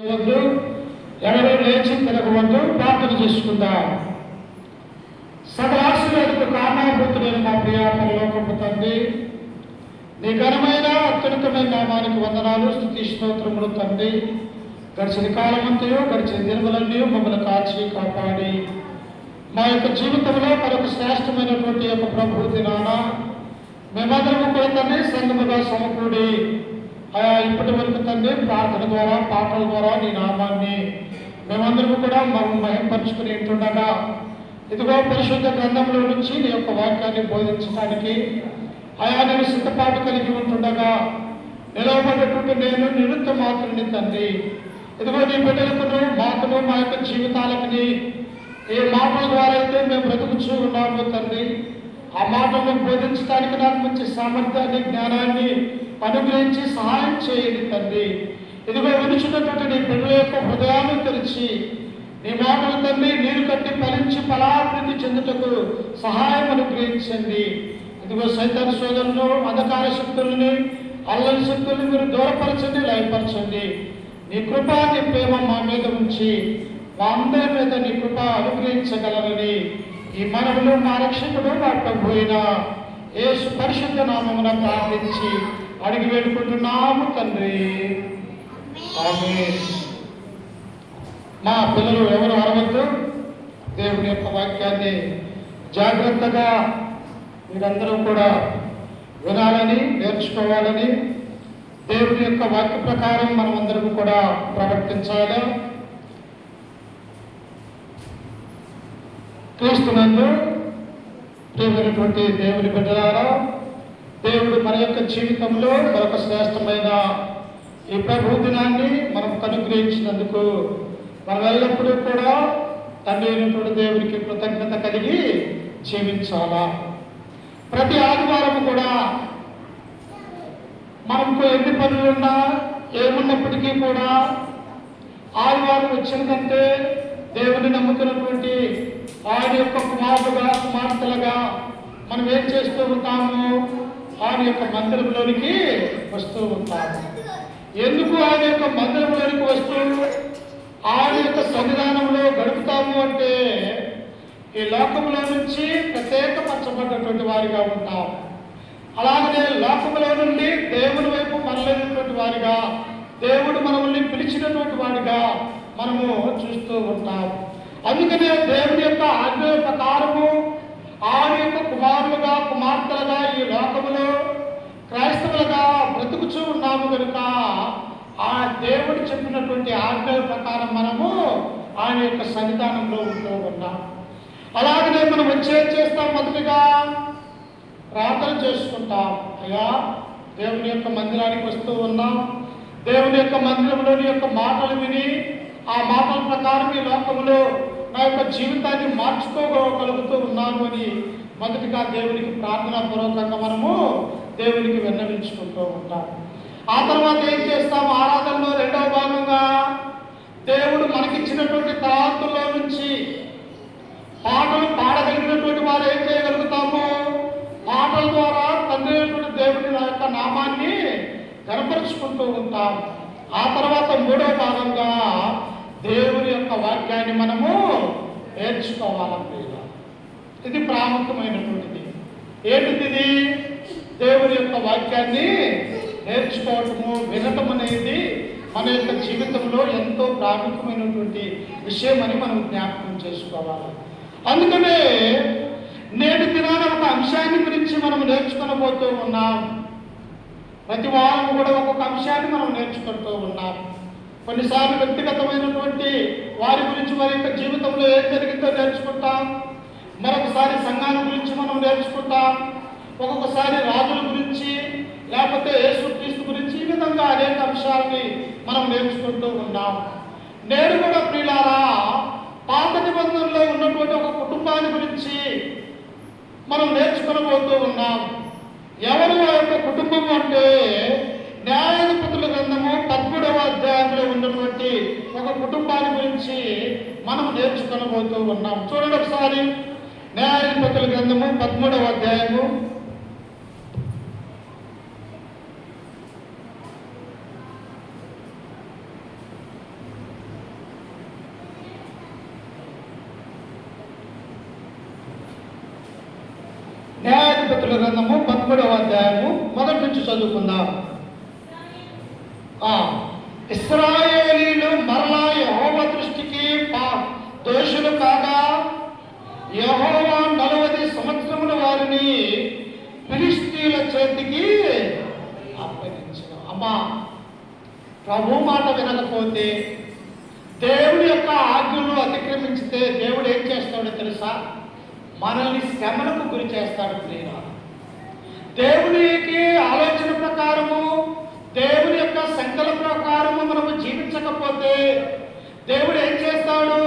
వద్దు, ఎవరో లేచి తిరగవద్దు, ప్రార్థన చేసుకుందాం. సకల ఆశీర్వాదకు కారణభూతుడైన మా ప్రియ పరలోకపు తండ్రి, నీ ఘనమైన అత్యున్నతమైన నామానికి వందనాలు, స్తుతి స్తోత్రములు తండ్రి. గడిచిన కాలమంతయు గడిచిన దినములన్నీ మమ్మల్ని కాచి కాపాడి మా యొక్క జీవితంలో మరొక శ్రేష్టమైనటువంటి యొక్క ప్రభు దినాన మేమందరము కూడా తండ్రి సంఘముగా సమకూడి ఇప్పటి వరకు తండ్రి ప్రార్థన ద్వారా పాటల ద్వారా నీ నామాన్ని మేమందరము కూడా మహింపరుచుకుని ఉంటుండగా ఇదిగో పరిశుద్ధ గ్రంథంలో నుంచి నీ యొక్క వాక్యాన్ని బోధించడానికి నేను సిద్ధపాటు కలిగి ఉంటుండగా నిలవబడినటువంటి నేను నిమిత్త మాత్రుని తండ్రి. ఇదిగో నీ బిడ్డలకు మాకును మా యొక్క జీవితాలకి ఏ మాటల ద్వారా అయితే మేము బ్రతుకుచూ ఉన్నాము తండ్రి, ఆ మాటలను బోధించడానికి నాకు మంచి సామర్థ్యాన్ని జ్ఞానాన్ని అనుగ్రహించి సహాయం చేయండి తండ్రి. ఇదిగో వినుచున్నటువంటి నీ బిడ్డల యొక్క హృదయాన్ని తెరిచి నీ మాటలు తండ్రి నీరు కట్టి ఫలించి ఫలాభివృద్ధి చెందుటకు సహాయం అనుగ్రహించండి. ఇదిగో సైతాన్ సోదరులను, అంధకార శక్తులని, అల్లరి శక్తులను మీరు దూరపరచండి, లయపరచండి. నీ కృప నీ ప్రేమ మా మీద ఉంచి మా అందరి మీద నీ కృప అనుగ్రహించగలరని ఈ మనవులు మా రక్షకుడు మా ప్రభువైన యేసు పరిశుద్ధ నామమున ప్రార్థించి అడిగి వేడుకుంటున్నాము తండ్రి, ఆమేన్. మా పిల్లలు ఎవరు అరవద్దు, దేవుని యొక్క వాక్యాన్ని జాగ్రత్తగా మీరందరూ కూడా వినాలని, నేర్చుకోవాలని, దేవుని యొక్క వాక్య ప్రకారం మనం అందరం కూడా ప్రవర్తించాలి. క్రీస్తునందు ప్రియమైనటువంటి దేవుని బిడ్డలారా, దేవుడు మన యొక్క జీవితంలో మరొక శ్రేష్టమైన ఈ ప్రభు దినాన్ని మనం అనుగ్రహించినందుకు మనం ఎల్లప్పుడూ కూడా తండ్రి అయినటువంటి దేవునికి కృతజ్ఞత కలిగి జీవించాలా. ప్రతి ఆదివారం కూడా మనకు ఎన్ని పనులున్నా ఏమున్నప్పటికీ కూడా ఆదివారం వచ్చిందంటే దేవుని నమ్ముతున్నటువంటి ఆయన యొక్క కుమారులుగా, కుమార్తెలుగా మనం ఏం చేస్తూ ఉంటాము? ఆయన యొక్క మందిరంలోనికి వస్తూ ఉంటాము. ఎందుకు ఆయన యొక్క మందిరంలోనికి వస్తూ ఆయన యొక్క సన్నిధానంలో గడుపుతాము అంటే ఈ లోకంలో నుంచి ప్రత్యేకపరచబడినటువంటి వారిగా ఉంటాం. అలాగనే లోకంలో నుండి దేవుని వైపు మరలేనటువంటి వారిగా, దేవుడు మనల్ని పిలిచినటువంటి వాడిగా మనము చూస్తూ ఉంటాం. అందుకనే దేవుని యొక్క ఆజ్ఞ ప్రకారము ఆయన యొక్క కుమారులుగా, కుమార్తెలుగా ఈ లోకములో క్రైస్తవులుగా బ్రతుకుచూ ఉన్నాము కనుక ఆ దేవుడు చెప్పినటువంటి ఆజ్ఞ ప్రకారం మనము ఆయన యొక్క సన్నిధానంలో ఉంటూ ఉన్నాం. అలాగనే మనం చేస్తాం, మొదటిగా ప్రార్థన చేసుకుంటాం. అయ్యా, దేవుని యొక్క మందిరానికి వస్తూ ఉన్నాం, దేవుని యొక్క మందిరంలోని యొక్క మాటలు విని ఆ మాటల ప్రకారం ఈ లోకంలో నా యొక్క జీవితాన్ని మార్చుకోగలుగుతూ ఉన్నాను అని మొదటిగా దేవునికి ప్రార్థనాపూర్వకంగా మనము దేవునికి విన్నవించుకుంటూ ఉంటాం. ఆ తర్వాత ఏం చేస్తాం? ఆరాధనలో రెండవ భాగంగా దేవుడు మనకిచ్చినటువంటి తలాంతుల్లో నుంచి పాటలు పాడగలిగినటువంటి వారు ఏం చేయగలుగుతాము? పాటల ద్వారా తండ్రి అయినటువంటి దేవుని యొక్క నామాన్ని కనపరుచుకుంటూ ఉంటాం. ఆ తర్వాత మూడవ భాగంగా దేవుని యొక్క వాక్యాన్ని మనము నేర్చుకోవాలన్నమాట. ఇది ప్రాముఖ్యమైనటువంటిది. ఏంటిది? దేవుని యొక్క వాక్యాన్ని నేర్చుకోవటము, వినటం అనేది మన యొక్క జీవితంలో ఎంతో ప్రాముఖ్యమైనటువంటి విషయం అని మనం జ్ఞాపకం చేసుకోవాలి. అందుకనే నేటి దినాన ఒక అంశాన్ని గురించి మనం నేర్చుకోబోతూ ఉన్నాం. ప్రతి వారం కూడా ఒక్కొక్క అంశాన్ని మనం నేర్చుకుంటూ ఉన్నాం. కొన్నిసార్లు వ్యక్తిగతమైనటువంటి వారి గురించి, వారి యొక్క జీవితంలో ఏం జరిగిందో నేర్చుకుంటాం. మరొకసారి సంఘాల గురించి మనం నేర్చుకుంటాం. ఒక్కొక్కసారి రాజుల గురించి, లేకపోతే యేసుక్రీస్తు గురించి, ఈ విధంగా అనేక అంశాలని మనం నేర్చుకుంటూ ఉన్నాం. నేడు కూడా ప్రియులారా, పాత నిబంధనలో ఉన్నటువంటి ఒక కుటుంబాన్ని గురించి మనం నేర్చుకోబోతూ ఉన్నాం. ఎవరు ఆ యొక్క కుటుంబం అంటే న్యాయాధిపతుల గ్రంథము 13వ అధ్యాయంలో ఉన్నటువంటి ఒక కుటుంబాన్ని గురించి మనం నేర్చుకోబోతూ ఉన్నాం. చూడండి ఒకసారి, న్యాయాధిపతుల గ్రంథము 13వ అధ్యాయము 13 న్యాయాధిపతుల గ్రంథము 13వ అధ్యాయము మొదటి నుంచి చదువుకుందాం. ఇశ్రాయేలీలు మరలా యెహోవా దృష్టికి దోషులు కాగా యెహోవా 40 సంవత్సరముల వారిని ఫిలిష్తీయుల చేతికి అప్పగించిన. అమ్మా, ప్రభు మాట వినకపోతే, దేవుడి యొక్క ఆజ్ఞను అతిక్రమించితే దేవుడు ఏం చేస్తాడో తెలుసా? మనల్ని శ్రమలకు గురి చేస్తాడు. ప్రియులారా, దేవునికి ఆలోచన ప్రకారము, దేవుని యొక్క సంకల్ప ప్రకారము మనము జీవించకపోతే దేవుడు ఏం చేస్తాడు?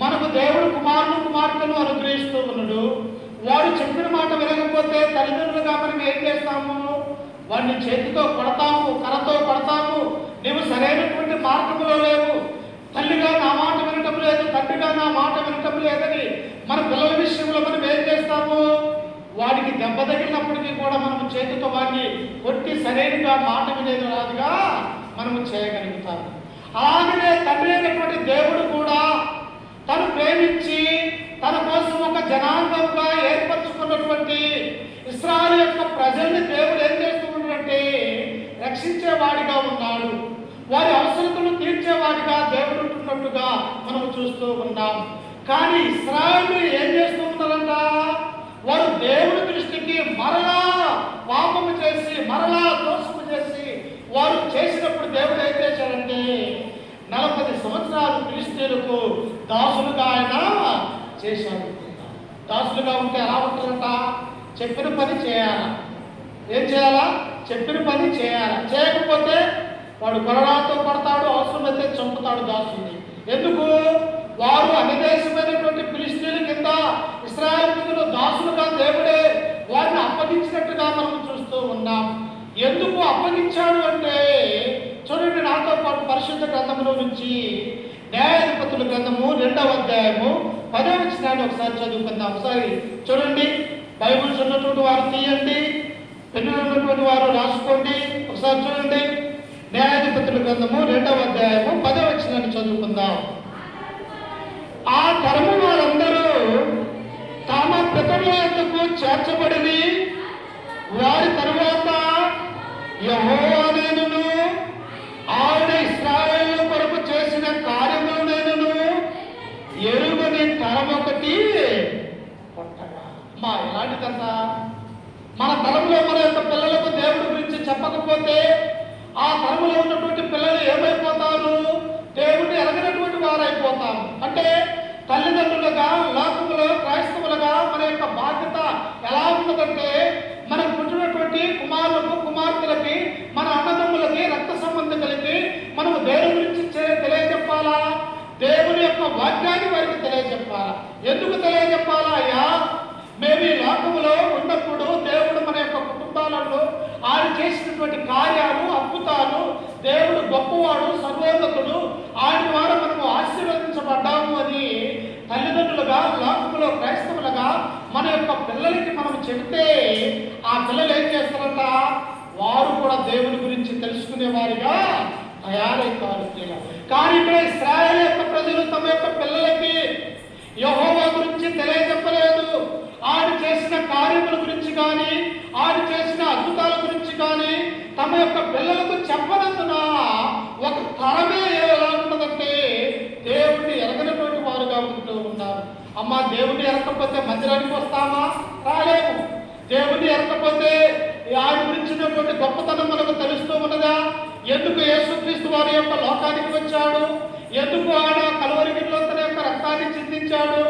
మనకు దేవుడు కుమార్తెను అనుగ్రహిస్తూ ఉన్నాడు. వాడు చెప్పిన మాట వినకపోతే తల్లిదండ్రులుగా మనం ఏం చేస్తాము? వాడిని చేతితో కొడతాము, కర్రతో కొడతాము. నీవు సరైనటువంటి మార్గంలో లేవు, తల్లిగా నా మాట వినటం లేదు, తండ్రిగా నా మాట వినటం లేదని మన పిల్లల విషయంలో మనం ఏం చేస్తాము? వాడికి దెబ్బ తగిలినప్పటికీ కూడా మనము చేతితో వాడిని కొట్టి సరైనగా మాట వినేది రాదుగా మనము చేయగలుగుతాము. అలాగనే తండ్రి అయినటువంటి దేవుడు కూడా తను ప్రేమించి తన కోసం ఒక జనాంగంగా ఏర్పరచుకున్నటువంటి ఇశ్రాయేలు యొక్క ప్రజల్ని దేవుడు ఏం చేస్తూ ఉన్నాడంటే రక్షించేవాడిగా ఉన్నాడు. వారి అవసరతలు తీర్చేవాడిగా దేవుడు ఉంటున్నట్టుగా మనం చూస్తూ ఉన్నాం. కానీ ఇశ్రాయేలు ఏం చేస్తూ ఉన్నారంట? వారు దేవుడి దృష్టికి మరలా పాపము చేసి, మరలా దోషము చేసి వారు చేసినప్పుడు దేవుడు ఏం చేశాడంటే 40 సంవత్సరాలు ఫిలిష్తీయులకు దాసులుగా ఆయన చేశాడు. దాసులుగా ఉంటే ఎలా ఉంటారంట? చెప్పిన పని చేయాలా? ఏం చేయాలా? చెప్పిన పని చేయాలా? చేయకపోతే వాడు కొరడాతో కొడతాడు, అవసరమైతే చంపుతాడు దాసుని. ఎందుకు? వారు అనిదేశమైనటువంటి ఫిలిష్తీయుల కింద ఇశ్రాయేలు ప్రజలు దాసులుగా దేవుడే వారిని అప్పగించినట్టుగా మనం చూస్తూ ఉన్నాం. ఎందుకు అప్పగించాడు అంటే, చూడండి నాతో పాటు పరిశుద్ధ గ్రంథంలో నుంచి న్యాయాధిపతుల గ్రంథము 2వ అధ్యాయము 10వ వచనాన్ని ఒకసారి చదువుకుందాం. ఒకసారి చూడండి. బైబిల్స్ ఉన్నటువంటి వారు తీయండి, పెన్నులు ఉన్నటువంటి వారు రాసుకోండి. ఒకసారి చూడండి. న్యాయాధిపతుల గ్రంథము 2వ అధ్యాయము 10వ వచనాన్ని చదువుకుందాం. ఆ తరము వారందరూ తమ పితరుల యొద్దకు చేర్చబడి వారి తరువాత యెహోవా నేనును ఆయన ఇశ్రాయేలు కొరకు చేసిన కార్యములు నేనును ఎరుగని తరమొకటి కొట్టగా. మా ఎలాంటిదంతా మన తరంలో మన యొక్క పిల్లలకు దేవుడి గురించి చెప్పకపోతే ఆ తరములో ఉన్నటువంటి పిల్లలు ఏమైపోతారు? దేవుడిని ఎరగనటువంటి వారైపోతారు. అంటే తల్లిదండ్రులుగా, లోకములో క్రైస్తవులుగా మన యొక్క బాధ్యత ఎలా ఉన్నదంటే, మనకు పుట్టినటువంటి కుమారులకు, కుమార్తెలకి, మన అన్నదమ్ములకి, రక్త సంబంధికులకి మనము దేవుని గురించి తెలియజెప్పాలా? దేవుని యొక్క వాక్యాన్ని వారికి తెలియజెప్పాలా? ఎందుకు తెలియజెప్పాలా? అయ్యా, మేము ఈ లోకములో ఉన్నప్పుడు దేవుడు మన యొక్క కుటుంబాలలో ఆయన చేసినటువంటి కార్యాలు, అద్భుతాలు, దేవుడు గొప్పవాడు, సర్వోన్నతుడు, ఆయన ద్వారా మనము ఆశీర్వదించబడ్డాము అని తల్లిదండ్రులుగా, లోకములో క్రైస్తవులుగా మన యొక్క పిల్లలకి మనం చెబితే ఆ పిల్లలు ఏం చేస్తారంట? వారు కూడా దేవుని గురించి తెలుసుకునే వారిగా తయారైతారు. కానీ ఇక్కడ ఇశ్రాయేలు యొక్క ప్రజలు తమ యొక్క పిల్లలకి యెహోవా గురించి తెలియజెప్పలేదు. ఆయన చేసిన కార్యముల గురించి కానీ, ఆయన చేసిన అద్భుతాల గురించి కానీ తమ యొక్క పిల్లలకు చెప్పనందున ఒక తరమే ఎలా ఉన్నదంటే దేవుడిని ఎరగనటువంటి వారుగా ఉంటూ ఉన్నారు. అమ్మా, దేవుడిని ఎరగకపోతే మందిరానికి వస్తామా? రాలేము. దేవుడిని ఎరగకపోతే ఆయన గురించినటువంటి గొప్పతనం మనకు తెలుస్తూ ఉన్నదా? ఎందుకు యేసుక్రీస్తు వారి యొక్క లోకానికి వచ్చాడు? ఎందుకు ఆయన కలువరి గిరిలో తన యొక్క రక్తాన్ని చిందించాడు?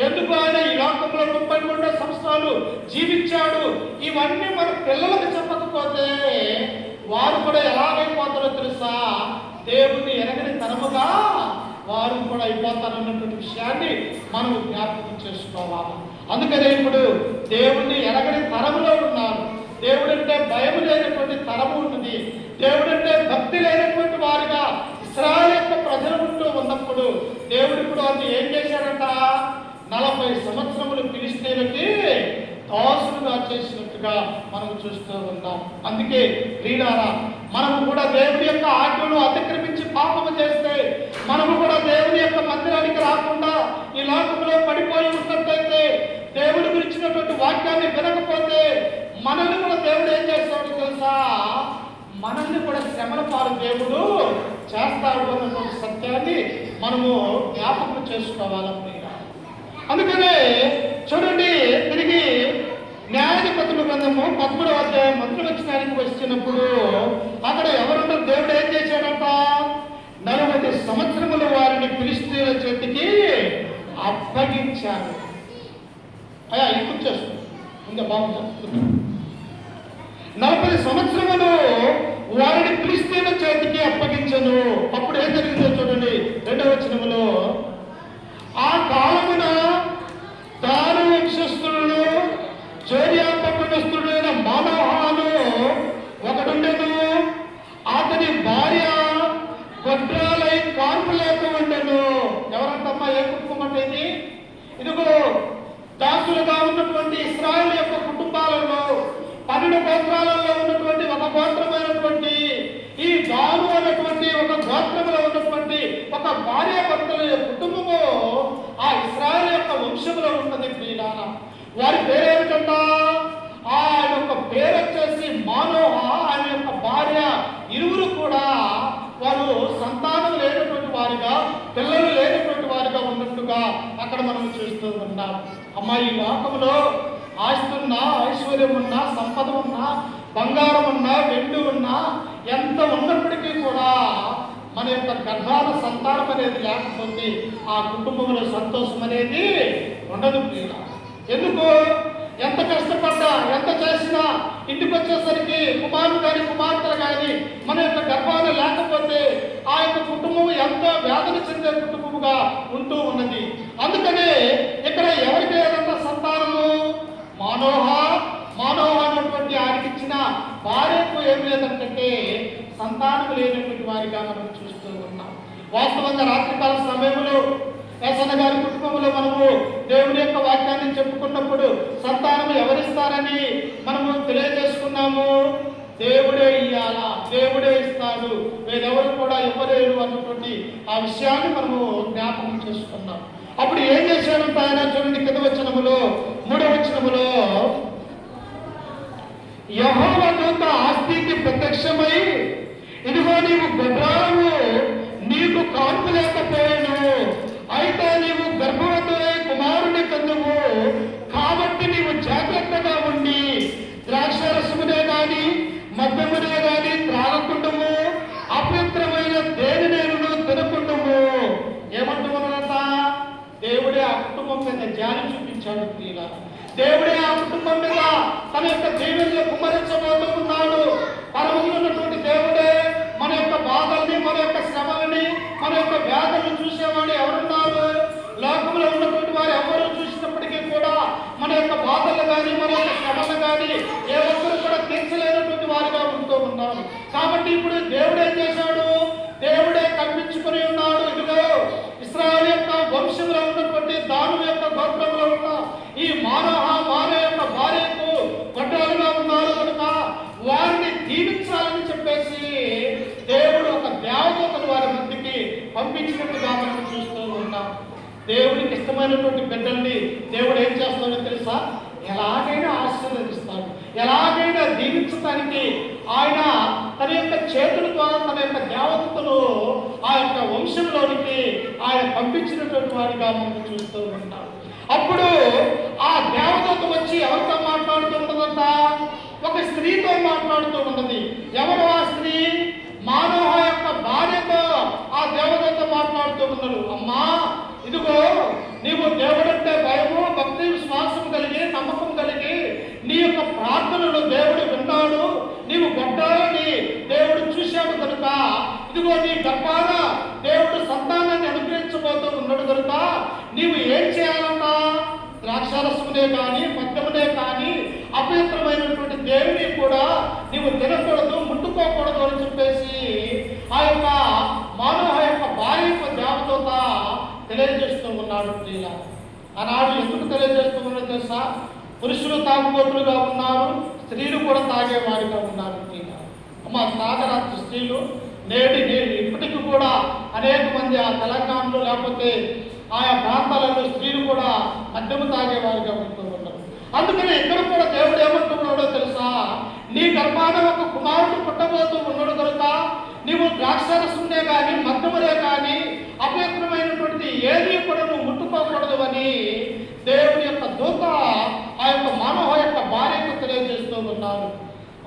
ఎందుకు ఆయన ఈ లోకంలో 33 సంవత్సరాలు జీవించాడు? ఇవన్నీ మన పిల్లలకు చెప్పకపోతే వారు కూడా ఎలాగైపోతారో తెలుసా? దేవుని ఎరగని తరముగా వారు కూడా అయిపోతారన్నటువంటి విషయాన్ని మనం జ్ఞాపకం చేసుకోవాలి. అందుకనే ఇప్పుడు దేవుణ్ణి ఎరగని తరములో ఉన్నారు. దేవుడంటే భయం లేనటువంటి తరము ఉన్నది. దేవుడంటే భక్తి లేనటువంటి వారిగా ఇశ్రాయేలు యొక్క ప్రజలు ఉంటూ ఉన్నప్పుడు దేవుడు ఇప్పుడు వారిని ఏం చేశాడంట? 40 సంవత్సరములు ఫిలిష్తీయులకి దాసులుగా చేసినట్టుగా మనం చూస్తూ ఉన్నాం. అందుకే ప్రియులారా, మనము కూడా దేవుని యొక్క ఆజ్ఞను అతిక్రమించి పాపము చేస్తే, మనము కూడా దేవుని యొక్క మందిరానికి రాకుండా ఈ లోకంలో పడిపోయి ఉన్నట్టయితే, దేవుడి గురించిన ఇచ్చినటువంటి వాక్యాన్ని వినకపోతే మనల్ని కూడా దేవుడు ఏం చేస్తాడు తెలుసా? మనల్ని కూడా శ్రమల పాలు దేవుడు చేస్తాడు అన్నటువంటి సత్యాన్ని మనము జ్ఞాపకం చేసుకోవాలన్నమాట. అందుకనే చూడండి, తిరిగి న్యాయాధిపతుల గ్రంథము 13వ అధ్యాయం మొదటి వచనానికి వచ్చినప్పుడు అక్కడ ఎవరున్నారు? దేవుడు ఏం చేశాడంట? 40 సంవత్సరముల వారిని ఫిలిష్తీయుల చేతికి అప్పగించాడు. అయ్యా ఇప్పుడు చేస్తుంది ఇంకా బాగుందా? 40 సంవత్సరములు వారిని ఫిలిష్తీయుల చేతికి అప్పగించను. అప్పుడు ఏం జరిగిందో చూడండి 2వ వచనములో, ఆ కాలమున దాను వంశస్థులను జోరియా పట్టణస్థుడైన మానోహాను ఒకడుండెను. అతని భార్య గొడ్రాలై కాన్పు లేక ఉండెను. ఎవరంటమ్మా? ఏ కుటుంబం అంటే ఇది? ఇదిగో దాసులుగా ఉన్నటువంటి ఇశ్రాయేలు యొక్క కుటుంబాలలో 12 గోత్రాలలో ఉన్నటువంటి ఒక గోత్రమైనటువంటి ఈ దాను అన్నటువంటి ఒక గోత్రంలో ఉన్నటువంటి ఒక భార్య భర్తల కుటుంబము ఆ ఇశ్రాయేలు యొక్క వంశంలో ఉన్నది. ప్రియులారా, వారి పేరేమిటంట? ఆయన యొక్క పేరు వచ్చేసి మానోహ. ఆయన యొక్క భార్య. ఇరువురు కూడా వారు సంతానం లేనటువంటి వారిగా, పిల్లలు లేనటువంటి వారిగా ఉన్నట్టుగా అక్కడ మనం చూస్తూ ఉన్నాం. అమ్మాయి, ఈ లోకంలో ఆస్తి ఉన్నా, ఐశ్వర్యం ఉన్నా, సంపద ఉన్నా, బంగారం ఉన్నా, వెండి ఉన్నా, ఎంత ఉన్నప్పటికీ కూడా మన యొక్క గర్భాల సంతానం అనేది లేకపోతే ఆ కుటుంబంలో సంతోషం అనేది ఉండదు. ఎందుకు? ఎంత కష్టపడ్డా, ఎంత చేసినా ఇంటికి వచ్చేసరికి కుమారుడు కానీ కుమార్తెలు కానీ మన యొక్క గర్భాలు లేకపోతే ఆ యొక్క కుటుంబం ఎంతో వేదన చెందే కుటుంబముగా ఉంటూ ఉన్నది. అందుకనే ఇక్కడ ఎవరికి లేదంత సంతానము? మానోహ అన్నటువంటి ఆయనకి ఇచ్చిన భార్యకు ఏం లేదంటే సంతానం లేనటువంటి వారిగా మనం చూస్తూ ఉన్నాం. వాస్తవంగా రాత్రికాల సమయంలో యేసన్న గారి కుటుంబంలో మనము దేవుని యొక్క వాక్యాన్ని చెప్పుకున్నప్పుడు సంతానం ఎవరిస్తారని మనము తెలియజేసుకున్నాము. దేవుడే ఇయ్యాలా, దేవుడే ఇస్తాడు, వేరెవరు కూడా ఇవ్వలేరు అన్నటువంటి ఆ విషయాన్ని మనము జ్ఞాపకం చేసుకున్నాం. అప్పుడు ఏం చేశాడంటే ఆయన చూడండి, కింద వచనములో 3వ వచనములో, యెహోవా దూత ఆస్తికి ప్రత్యక్షమై, ఇదిగో నీవు గొడ్రాలవు, నీకు కాన్పు లేకపోయాను, అయితే నీవు గర్భవతులై కుమారుని కందువు, కాబట్టి నీవు జాగ్రత్తగా ఉండి ద్రాక్షరసమునే గాని మద్యమునే గాని త్రాగకుండము, అపవిత్రమైన దేనినేను తినకుండము. ఏమంటున్నారట? దేవుడే ఆ కుటుంబం మీద జాలి చూపించాడు. ప్రియులారా, దేవుడే ఆ కుటుంబం మీద తన యొక్క దీవెనలు కుమ్మరించబోతూ ఉన్నాడు. పరమన్నటువంటి దేవుడే మన యొక్క బాధల్ని, మన యొక్క శ్రమలని, మన యొక్క వ్యాధులను చూసేవాడు ఎవరున్నారు? లోకంలో ఉన్నటువంటి వారు ఎవరు చూసినప్పటికీ కూడా మన యొక్క బాధలు కానీ, మన యొక్క శ్రమలు కానీ ఏ ఒక్కరు కూడా తీర్చలేనటువంటి వారిగా ఉంటూ ఉన్నారు. కాబట్టి ఇప్పుడు దేవుడు ఏం చేశాడు? దేవుడే కల్పించుకుని ఉన్నాడు. ఇదిగో ఇశ్రాయేలు యొక్క వంశంలో ఉన్నటువంటి దాను యొక్క గోత్రంలో ఉన్న ఈ మానోహ యొక్క భార్యకు గొడ్రాలుగా ఉన్నారు కనుక వారిని దీవించాలని చెప్పేసి దేవుడు ఒక దేవదూతను వారి మధ్యకి పంపించినట్టుగా మనం చూస్తూ ఉన్నాం. దేవుడికి ఇష్టమైనటువంటి బిడ్డల్ని దేవుడు ఏం చేస్తాడో తెలుసా? ఎలాగైనా ఆశీర్వదిస్తాడు, ఎలాగైనా దీవించడానికి ఆయన తన యొక్క చేతుల ద్వారా తన యొక్క దేవతను ఆ యొక్క వంశంలోనికి ఆయన పంపించినటువంటి వారిగా మనం చూస్తూ ఉంటాం. అప్పుడు ఆ దేవదూత వచ్చి ఎవరితో మాట్లాడుతూ ఉన్నదంట? ఒక స్త్రీతో మాట్లాడుతూ ఉన్నది. ఎవరు ఆ స్త్రీ? మానోహ యొక్క భార్యతో ఆ దేవదూత మాట్లాడుతూ ఉన్నాడు. అమ్మా, ఇదిగో నీవు దేవుడంటే భయము, భక్తి, విశ్వాసం కలిగి, నమ్మకం కలిగి నీ యొక్క ప్రార్థనలు దేవుడు విన్నాడు. నీవు గొడ్డాలని దేవుడు చూశాడు కనుక ఇదిగో నీ గర్భాన దేవుడు సంతానాన్ని అనుగ్రహించబోతూ ఉన్నాడు కనుక నీవు ఏం చేయాలన్నా? ద్రాక్షారసమునే కానీ మద్యమునే కానీ అపవిత్రమైనటువంటి దేవుని కూడా నీవు తినకూడదు, ముట్టుకోకూడదు అని చెప్పేసి ఆ యొక్క మానవ యొక్క భార్య యొక్క దేవదూత తెలియజేస్తూ ఉన్నాడు. ఆనాడు ఎందుకు తెలియజేస్తూ ఉన్నాడో తెలుసా? పురుషులు తాగుబోతులుగా ఉన్నారు, స్త్రీలు కూడా తాగేవారిగా ఉన్నారు. అమ్మ, తాగరాత్రి స్త్రీలు నేటి ఇప్పటికీ కూడా అనేక మంది ఆ తెలంగాణలో లేకపోతే ఆయా ప్రాంతాలలో స్త్రీలు కూడా మద్యము తాగేవారిగా ఉంటూ ఉన్నారు. అందుకని ఇక్కడ కూడా దేవుడు ఏమంటున్నాడో తెలుసా, నీ గర్భాన ఒక కుమారుడు పుట్టబోతూ ఉన్నాడు కనుక నీవు ద్రాక్షారసమునే కానీ మద్యమునే కానీ అపవిత్రమైనటువంటి ఏది కూడా నువ్వు ముట్టుకోకూడదు అని దేవుని యొక్క దూత ఆ యొక్క మానవ యొక్క భార్యకు తెలియజేస్తూ ఉన్నాడు.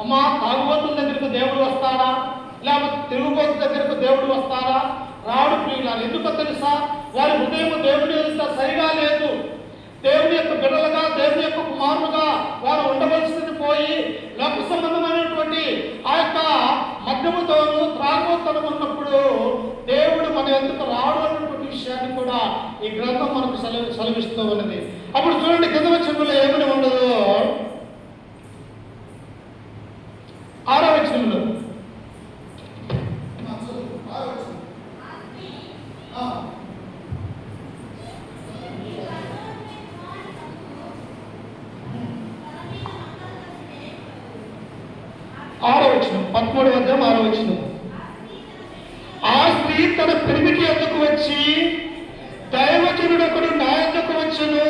అమ్మా, తాగుబోతుల దగ్గరకు దేవుడు వస్తాడా, లేకపోతే తిరుగుబోతుల దగ్గరకు దేవుడు వస్తాడా? రాడు ప్రియులారు. ఎందుకో తెలుసా, వారి హృదయం దేవుడి యొక్క సరిగా లేదు. దేవుని యొక్క బిడ్డలుగా, దేవుని యొక్క కుమారులుగా వారు ఉండవలసింది పోయి లోక సంబంధమైనటువంటి ఆ యొక్క మద్యముతోనూ త్రాగుతోనూ ఉన్నప్పుడు దేవుడు మన ఎందుకు రాడు అన్నటువంటి విషయాన్ని కూడా ఈ గ్రంథం మనకు సెలవిస్తూ ఉన్నది. అప్పుడు చూడండి, కింద వచనంలో ఏమని ఉండదు, 6వ వచనంలో వచనం 13వ అధ్యాయం 6వ వచనం. ఆ స్త్రీ తన పెరిమిటి ఎద్దకు వచ్చి, దైవజనుడొకడు నా ఎద్దకు వచ్చును,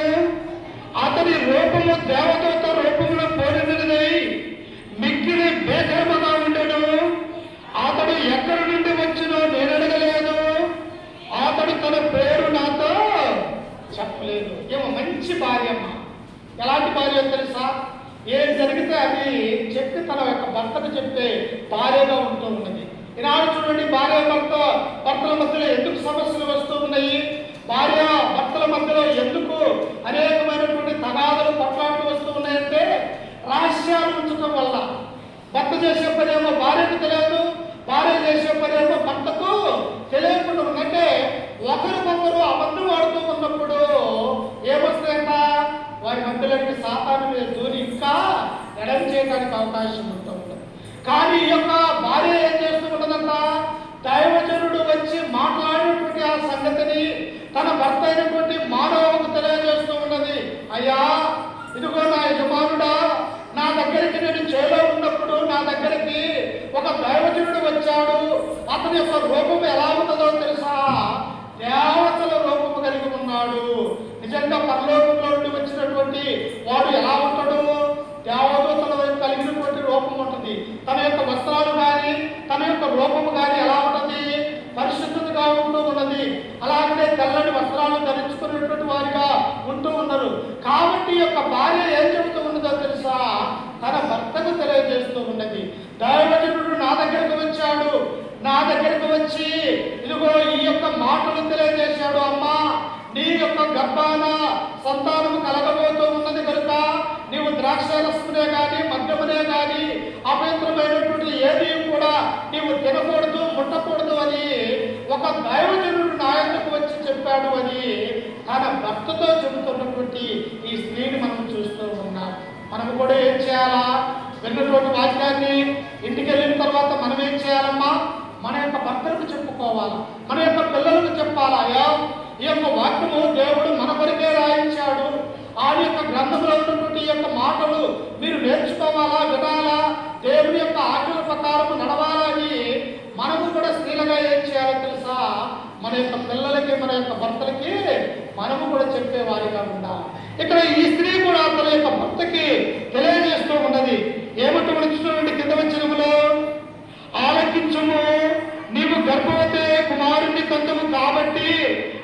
అతని రూపము దేవదూత రూపములో పోలినదై మిక్కిలి భేకరముగా ఉండెను. అతడు ఎక్కడి నుండి వచ్చునో నేను అడగలేదు, అతడు తన పేరు నాతో చెప్పలేదు. ఏమో మంచి భార్య అమ్మ. ఎలాంటి భార్య తెలుసా, ఏం జరిగితే అది చెప్పి తన యొక్క భర్తకు చెప్పే భార్యగా ఉంటూ ఉన్నది. ఈనాడు చూడండి, భర్తల మధ్యలో ఎందుకు సమస్యలు వస్తూ ఉన్నాయి, భార్య భర్తల మధ్యలో ఎందుకు అనేకమైనటువంటి తగాదులు కొట్లాట్లు వస్తూ ఉన్నాయంటే రహస్యాలు ఉంచడం వల్ల. భర్త చేసే పనేమో భార్యకు తెలియదు, భార్య చేసే పనేమో భర్తకు తెలియకుండా ఉందంటే ఒకరికొకరు అబద్ధం ఆడుతూ ఉన్నప్పుడు ఏమొస్తాయంట, వారి మధ్యలోకి సాతాను మీద దూరి ఇంకా ఎడం చేయడానికి అవకాశం ఉంటుంది. కానీ ఈ యొక్క భార్య ఏం చేస్తూ ఉన్నదంట, దైవజనుడు వచ్చి మాట్లాడినటువంటి ఆ సంగతిని తన భర్త అయినటువంటి మానవుకు తెలియజేస్తూ ఉన్నది. అయ్యా, ఇదిగో నా యజమానుడా, నా దగ్గరికి నేను చేలో ఉన్నప్పుడు నా దగ్గరికి ఒక దైవజనుడు వచ్చాడు. అతని యొక్క రూపం ఎలా ఉంటుందో తెలుసా, దేవతల రూపము కలిగి ఉన్నాడు. నిజంగా పరలోకంలో నుండి వచ్చినటువంటి వాడు ఎలా ఉంటాడు, దేవదూతల కలిగినటువంటి రూపం ఉంటుంది. తన యొక్క వస్త్రాలు కానీ తన యొక్క రూపము కానీ ఎలా ఉంటుంది, పరిశుద్ధతగా ఉంటూ ఉన్నది. అలాగే తెల్లని వస్త్రాలు ధరించుకున్నటువంటి వారిగా ఉంటూ ఉన్నారు. కాబట్టి యొక్క భార్య ఏం చెబుతూ ఉన్నదో తెలుసా, తన భర్తకు తెలియజేస్తూ ఉన్నది, దైవజనుడు నా దగ్గరకు వచ్చాడు, నా దగ్గరకు వచ్చి ఇదిగో ఈ యొక్క మాటలు తెలియజేశాడు. అమ్మా, నీ యొక్క గర్భాన సంతానము కలగబోతూ ఉన్నది కనుక నీవు ద్రాక్షారసమునే కానీ మద్యమునే కానీ అపవిత్రమైనటువంటి ఏది కూడా నీవు తినకూడదు, ముట్టకూడదు అని ఒక దైవజనుడు నా యొద్దకు వచ్చి చెప్పాడు అని తన భర్తతో చెబుతున్నటువంటి ఈ స్త్రీని మనం చూస్తూ ఉన్నాం. మనం కూడా ఏం చేయాలా, విన్నటువంటి వాక్యాన్ని ఇంటికి వెళ్ళిన తర్వాత మనం ఏం చేయాలమ్మా, మన యొక్క భర్తలకు చెప్పుకోవాలా, మన యొక్క పిల్లలకు చెప్పాలా. అయ్యా, ఈ యొక్క వాక్యము దేవుడు మన కొరికే రాయించాడు, ఆ యొక్క గ్రంథంలో ఉన్నటువంటి ఈ యొక్క మాటలు మీరు నేర్చుకోవాలా, వినాలా, దేవుని యొక్క ఆజ్ఞల ప్రకారం నడవాలా అని మనము కూడా స్త్రీలుగా ఏం చేయాలో తెలుసా, మన యొక్క పిల్లలకి మన యొక్క భర్తలకి మనము కూడా చెప్పేవారిగా ఉండాలి. ఇక్కడ ఈ స్త్రీ కూడా తన యొక్క భర్తకి తెలియజేస్తూ ఉన్నది. ఏమంటూ చూడండి, కింద వచనములో, ఆలకించుము, నీవు గర్భవతి కుమారుణ్ణి కందుము కాబట్టి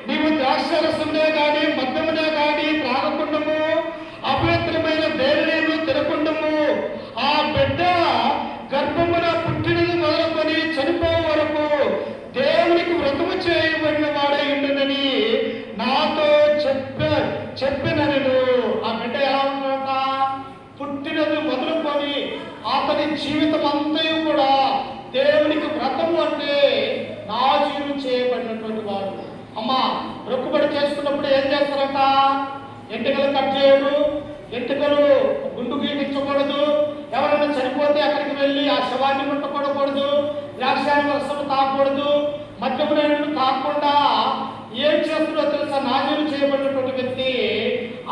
నీవు ద్రాక్షారసమునే కానీ మద్యమునే కానీ త్రాగకుండము, అపవిత్రమైన దేనిని తినకుండము. ఆ బిడ్డ గర్భమున పుట్టినది మొదలుకొని చనిపో వరకు దేవునికి వ్రతము చేయబడిన వాడై ఉండునని నాతో చెప్పినను. ఆ బిడ్డ ఎలా ఉన్నాడంట, పుట్టినది మొదలుకొని అతని జీవితం అంతయు కూడా దేవునికి వ్రతము అంటే నాజీరు చేయబడినటువంటి వాడు. అమ్మా, రొక్కుబడి చేసుకున్నప్పుడు ఏం చేస్తారంట, ఎంటికలు కట్ చేయడు, ఎంటికలు గుండు గీయించకూడదు, ఎవరైనా చనిపోతే అక్కడికి వెళ్ళి ఆ శవాన్ని ముట్టకూడకూడదు, ద్రాక్షారసము రసము తాగకూడదు, మద్యమును తాగకుండా ఏం చేస్తుందో తెలుసా, నాజీరు చేయబడినటువంటి వ్యక్తి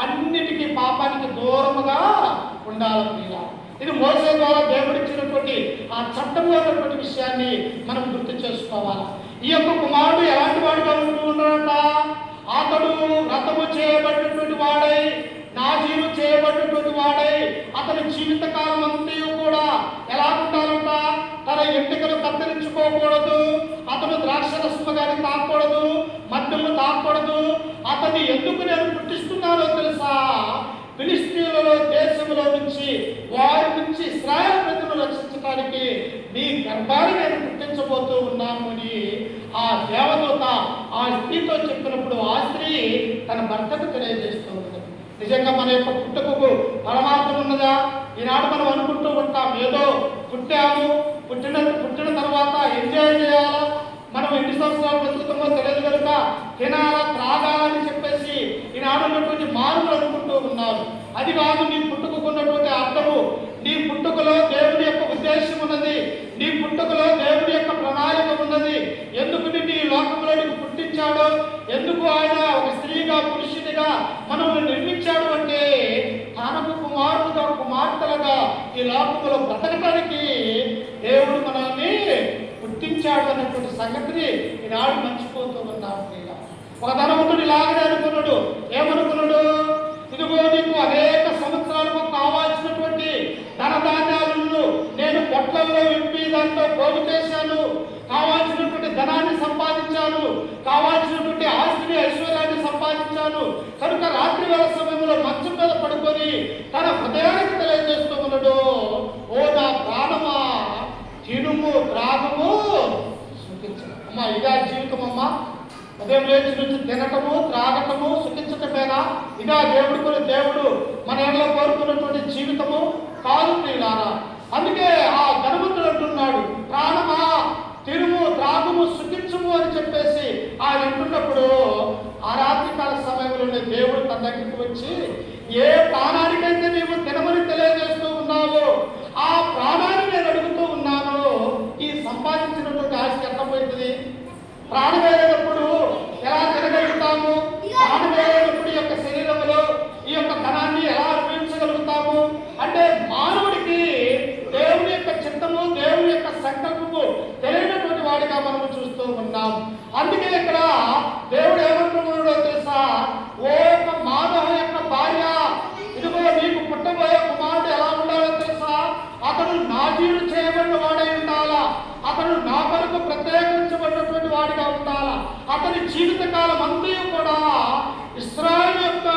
అన్నిటికీ పాపానికి దూరముగా ఉండాలి. ఇది మోసే ద్వారా దేవుడిచ్చినటువంటి ఆ చట్టంలో ఉన్నటువంటి విషయాన్ని మనం గుర్తు చేసుకోవాలి. ఈ యొక్క కుమారుడు ఎలాంటి వాడుగా ఉంటూ ఉన్నాడంట, అతడు వ్రతము చేయబడినటువంటి వాడై నాజీరు చేయబడినటువంటి తాగకూడదు, మద్యము తాగకూడదు. అతన్ని ఎందుకు నేను పుట్టిస్తున్నానో తెలుసా? ఫిలిష్తీయుల దేశంలో నుంచి వారి నుంచి ఇశ్రాయేలు ప్రజలను రక్షించడానికి నీ గర్భాన్ని నేను పుట్టించబోతూ ఉన్నాను అని ఆ దేవదూత ఆ స్త్రీతో చెప్పినప్పుడు ఆ స్త్రీ తన భర్తకు తెలియజేస్తూ ఉంది. నిజంగా మన యొక్క పుట్టుకకు పరమార్థం ఉన్నదా? ఈనాడు మనం అనుకుంటూ ఉంటాం, ఏదో పుట్టాము, పుట్టిన తర్వాత ఎంజాయ్ చేయాలా, మనం ఎన్ని సంవత్సరాలు బతుకుతామో తెలియదు కనుక తినాలా త్రాగాలని చెప్పేసి ఈనాడు ఉన్నటువంటి మానవులు అనుకుంటూ ఉన్నారు. అది కాదు నీ పుట్టుకున్నటువంటి అర్థము. నీ పుట్టుకలో దేవుని యొక్క ఉద్దేశం ఉన్నది, నీ పుట్టుకలో దేవుని యొక్క ప్రణాళిక ఉన్నది. ఎందుకు నిన్ను ఈ లోకంలోనికి పుట్టించాడో, ఎందుకు ఆయన ఒక స్త్రీగా పురుషునిగా మనల్ని నిర్మించాడు అంటే తనకు కుమారుడుగా కుమార్తెలుగా ఈ లోకంలో బ్రతకడానికి దేవుడు మనల్ని పుట్టించాడు అన్నటువంటి సంగతిని ఈనాడు మర్చిపోతూ ఉన్నాం. ఒక ధనవంతుడు ఇలాగనే అనుకున్నాడు. ఏమనుకున్నాడు? ఇదిగో నీకు అనేక సంవత్సరాలకు కావాల్సినటువంటి ధనధాన్యాలను నేను పొట్లల్లో విప్పి దాంట్లో పోగు చేశాను, కావాల్సినటువంటి ధనాన్ని సంపాదించాను, కావాల్సినటువంటి ఆస్తిని ఐశ్వర్యాన్ని సంపాదించాను కనుక రాత్రి వేళ సమయంలో మంచం మీద పడుకొని తన హృదయానికి తెలియజేస్తూ ఉన్నాడు, ఓ నా ప్రాణమా తినుము త్రాగము సుఖించు. అమ్మా ఇదా జీవితం అమ్మా? ఉదయం లేచి నుంచి తినటము త్రాగటము సుఖించటమేనా? ఇదా దేవుడు మన ఏళ్ళలో కోరుకున్నటువంటి జీవితము కాదు ప్రియులారా. అందుకే ఆ ధనవంతుడు అంటున్నాడు, ప్రాణమా తిరుము త్రాగుము సుఖించుము అని చెప్పేసి ఆయన అంటున్నప్పుడు ఆ రాత్రికాల సమయంలోనే దేవుడు తన దగ్గరికి వచ్చి ఏ ప్రాణానికైతే నీవు తినమని తెలియజేస్తూ ఉన్నావో ఆ ప్రాణాన్ని నేను అడుగుతూ ఉన్నాను. ఈ సంపాదించినటువంటి ఆస్తి ఎక్కడ పోయింది? ప్రాణం వేరేటప్పుడు ఎలా తినగలుగుతాము? ప్రాణం వేరేటప్పుడు ఈ యొక్క శరీరంలో ఈ యొక్క ధనాన్ని ఎలా అనుభవించగలుగుతాము అంటే మానవుడికి దేవుని యొక్క చిత్తము దేవుని యొక్క సంకల్పము తెలియనటువంటి వాడిగా మనము చూస్తూ ఉన్నాం. అందుకే ఇక్కడ దేవుడు ఏమంటున్నాడో తెలుసా? ఓ యొక్క మానవ యొక్క భార్య, ఇదిగో నీకు పుట్టబోయే కుమారుడు ఎలా ఉండాలో తెలుసా? అతడు నాజీరు చేయబడిన వాడై ఉండాలా, అతడు నా కొరకు ప్రత్యేకించబడినటువంటి వాడిగా ఉండాలా, అతని జీవితకాలం అంతా కూడా ఇశ్రాయేలు యొక్క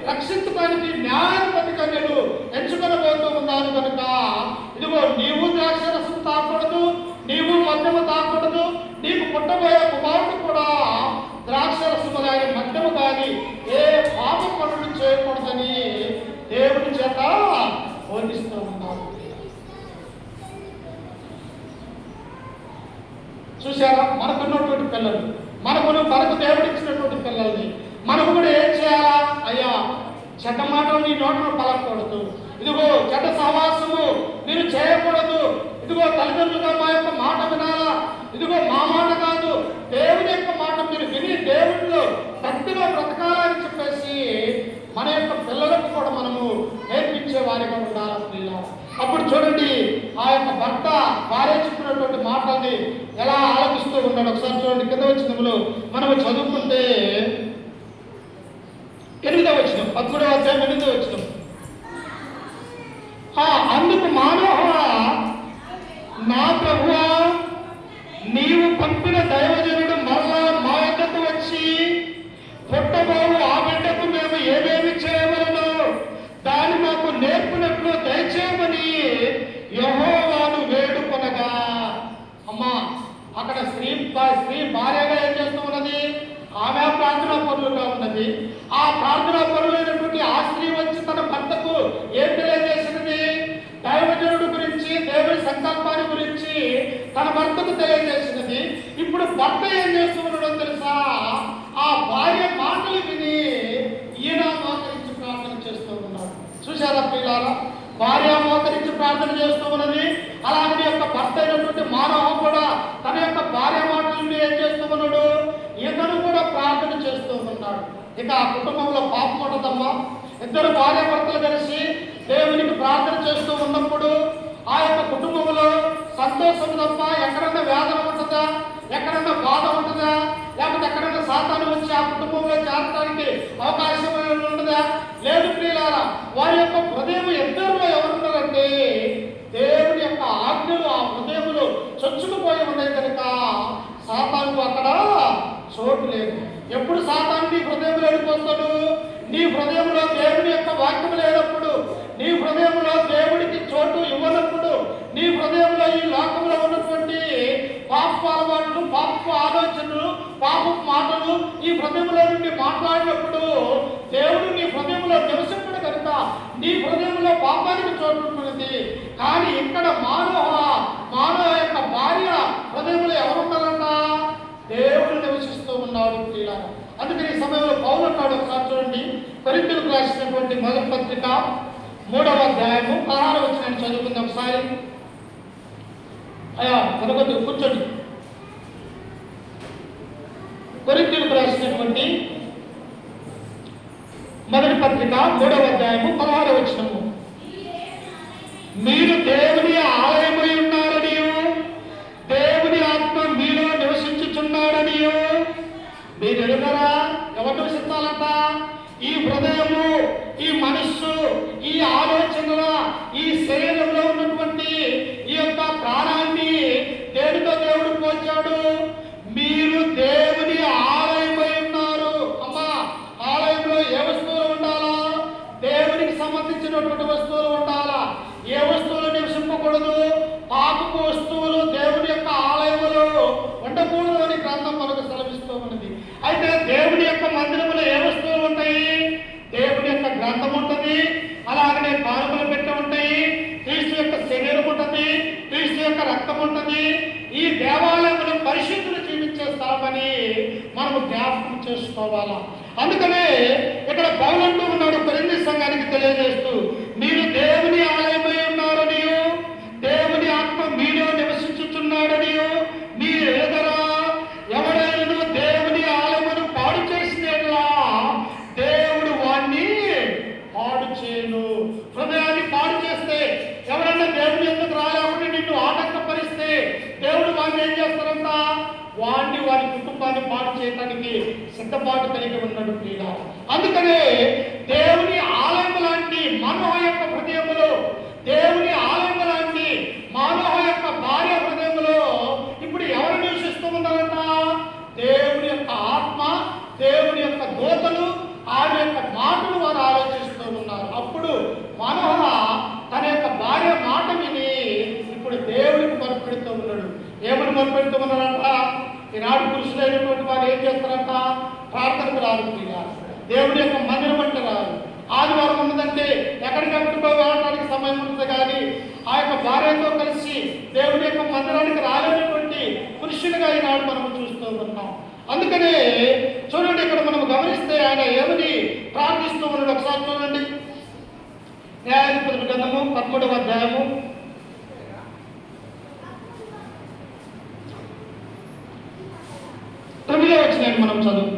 రక్షించడానికి న్యాయాధిపతిగా నేను ఎంచుకొనబోతూ ఉన్నాను కనుక ఇదిగో నీవు ద్రాక్షరసం తాకూడదు, నీవు మద్యము తాకూడదు, నీకు పుట్టబోయే కుమారుడు కూడా ద్రాక్షరసము కానీ మద్యము కానీ ఏ పాప పనులు చేయకూడదని దేవుడి చేత బోధిస్తూ ఉన్నాను. చూసారా? మనకున్నటువంటి పిల్లలు, మనకు దేవుడు ఇచ్చినటువంటి పిల్లల్ని మనకు కూడా ఏం చేయాలా? అయ్యా చెడ్డ మాటలు నీ నోట్లో పలకూడదు, ఇదిగో చెడ్డ సహవాసము మీరు చేయకూడదు, ఇదిగో తల్లిదండ్రులుగా మా యొక్క మాట వినాలా, ఇదిగో మా మాట కాదు దేవుని యొక్క మాట మీరు విని దేవుడిలో భక్తిలో బ్రతకాలని చెప్పేసి మన యొక్క పిల్లలకు కూడా మనము నేర్పించే వారిగా ఉండాలి పిల్లలు. అప్పుడు చూడండి ఆ యొక్క భర్త భార్య చెప్పినటువంటి మాటల్ని ఎలా ఆలోచిస్తూ ఉన్నాడు. ఒకసారి చూడండి కింద వచ్చినప్పుడు మనము చదువుకుంటే 8వ వచనం, 13వ అధ్యాయం 8వ వచనం. అందుకు మానవ నా ప్రభువా నీవు పంపిన దైవజనుడు మరలా మా యొద్దకు వచ్చి పుట్టబోవు ఆ బిడ్డకు మేము ఏమేమి చేయవలనో దాన్ని మాకు నేర్పినట్లు దయచేయమని యెహోవాను వేడుకొనగా. అమ్మా అక్కడ స్త్రీ భార్యగా ఏం చేస్తూ ఉన్నది? ఆమె ప్రార్థనా పరులుగా ఉన్నది. ఆ ప్రార్థనా పరులైనటువంటి ఆ స్త్రీ వచ్చి తన భర్తకు ఏం తెలియజేసినది? దైవజనుడు గురించి దేవుడి సంకల్పాన్ని గురించి తన భర్తకు తెలియజేసినది. ఇప్పుడు భర్త ఏం చేస్తూ ఉన్నాడో తెలుసా? ఆ భార్య మాటలు విని ఈయన మోకరించి ప్రార్థన చేస్తూ ఉన్నాడు. చూశారా పిల్లారా? భార్య మోకరించి ప్రార్థన చేస్తూ ఉన్నది. అలాగే యొక్క భర్త అయినటువంటి మానవ కూడా తన యొక్క భార్య మాటలు ఏం చేస్తూ ఉన్నాడు? ఇతను కూడా ప్రార్థన చేస్తూ ఉన్నాడు. ఇక ఆ కుటుంబంలో పాపం ఉంటుందమ్మా. ఇద్దరు భార్య భర్తలు కలిసి దేవునికి ప్రార్థన చేస్తూ ఉన్నప్పుడు ఆ యొక్క కుటుంబంలో సంతోషం తప్ప ఎక్కడన్నా వేదన ఉంటుందా? ఎక్కడన్నా బాధ ఉంటుందా? లేకపోతే ఎక్కడన్నా సాతాను వచ్చి ఆ కుటుంబంలో చేరడానికి అవకాశం ఉంటుందా? లేదు ప్రియులారా. వారి యొక్క హృదయం ఇద్దరులో ఎవరున్నారంటే దేవుని యొక్క ఆజ్ఞలు ఆ హృదయములు చొచ్చుకుపోయి ఉన్నాయి కనుక సాతాను అక్కడ చోటు లేదు. ఎప్పుడు సాతాను నీ హృదయంలో వెళ్ళిపోతాడు? నీ హృదయంలో దేవుని యొక్క వాక్యం లేనప్పుడు, నీ హృదయంలో దేవుడికి చోటు ఇవ్వనప్పుడు, నీ హృదయంలో ఈ లోకంలో ఉన్నటువంటి పాప అలవాట్లు, పాప ఆలోచనలు, పాప మాటలు ఈ హృదయంలో నుండి మాట్లాడినప్పుడు దేవుడు నీ హృదయంలో నివసించడు కనుక నీ హృదయంలో పాపానికి చోటు ఉంటుంది. కానీ ఇక్కడ మానవ యొక్క భార్య హృదయంలో ఎవరున్నారన్న దేవుడు నివసిస్తూ ఉన్నాడు ప్రియులారా. అందుకని ఈ సమయంలో పౌలు అన్నాడు, ఒకసారి చూడండి, కొరింథీయులకు రాసినటువంటి మొదటి పత్రిక 3వ అధ్యాయము 16వ వచనాన్ని చదువుకుందాం ఒకసారి. కొనకొద్దు కూర్చోండి. కొరింథీయులకు రాసినటువంటి మొదటి పత్రిక 3వ అధ్యాయము 16వ వచనము. మీరు దేవుని ఆలయమై ఉన్నారని, దేవుని ఆత్మ మీలో నివసించుచున్నాడని మీరు ఎరుగరా? ఎవరు నివసించాలంట? ఈ హృదయము, ఈ మనస్సు, ఈ ఆలోచనల, ఈ శరీరంలో ఉన్నటువంటి ఈ యొక్క ప్రాణాన్ని దేనితో దేవుడు పోల్చాడు? మీరు దేవుని ఆలయమై ఉన్నారు. అమ్మా, ఆలయంలో ఏ వస్తువులు ఉండాలా? దేవునికి సంబంధించినటువంటి వస్తువులు ఉండాలా? ఏ వస్తువులు నివసింపకూడదు? పాపపు వస్తువులు దేవుని యొక్క ఆలయంలో ఉండకూడదు అని గ్రంథం మనకు సెలవిస్తూ ఉన్నది. అయితే దేవుని యొక్క మందిరంలో ఏ వస్తువులు ఉంటాయి? దేవుని యొక్క గ్రంథం ఉంటుంది, అలాగనే కానుకలు పెట్టి ఉంటాయి, క్రీస్తు యొక్క శరీరం ఉంటుంది, క్రీస్తు యొక్క రక్తం ఉంటుంది. ఈ దేవాలయంలో పరిశుద్ధులు జీవించే స్థలమని మనము జ్ఞాపకం చేసుకోవాలా. అందుకనే ఇక్కడ పౌలు అంటూ ఉన్నాడు కొరింథీ సంఘానికి తెలియజేస్తూ, మీరు దేవుని ఆలయమై ఉన్నారని, దేవుని ఆత్మ మీలో నివసించుచున్నాడని మీరు ఎరుగరా? ఎవడైనా దేవుని ఆలయమును పాడు చేసినట్లా దేవుడు వాణ్ణి పాడు చేయను. హృదయాన్ని పాడు చేస్తే, ఎవరైనా దేవుని ఎందుకు రాలేకుండా నిన్ను ఆటంకపరిస్తే దేవుడు వాడిని ఏం చేస్తారంట? వారి కుటుంబాన్ని పాడు చేయడానికి సిద్ధపాటు కలిగి ఉన్నాడు ప్రియుల. అందుకనే దేవుని ఆలయం లాంటి మానవ యొక్క హృదయములో, దేవుని ఆలయం లాంటి మానవ యొక్క భార్య హృదయంలో ఇప్పుడు ఎవరు నివసిస్తూ ఉన్నారంట? దేవుని యొక్క ఆత్మ, దేవుని యొక్క దూతలు, ఆయన యొక్క మాటలు వారు ఆలోచిస్తూ ఉన్నారు. అప్పుడు మానవ తన యొక్క భార్య మాట విని ఇప్పుడు దేవుడికి మొరపెడుతూ ఉన్నాడు. ఏమని మొరపెడుతూ ఉన్నారంట? ఈనాడు పురుషులైనటువంటి వారు ఏం చేస్తారంట? ప్రార్థనకు రారు ప్రియులారా, దేవుడి యొక్క మందిరం అంటే రారు. ఆదివారం ఉన్నదంటే ఎక్కడికక్కడికో వెళ్ళడానికి సమయం ఉంటుంది, కానీ ఆ యొక్క భార్యతో కలిసి దేవుడి యొక్క మందిరానికి రాలేనటువంటి పురుషులుగా ఈనాడు మనం చూస్తూ ఉన్నాం. అందుకనే చూడండి, ఇక్కడ మనం గమనిస్తే ఆయన ఏమని ప్రార్థిస్తూ ఉన్నాడు ఒకసారి చూడండి. న్యాయాధిపతుల గ్రంథము 13వ అధ్యాయము 9వ వచనాన్ని మనం చదువు.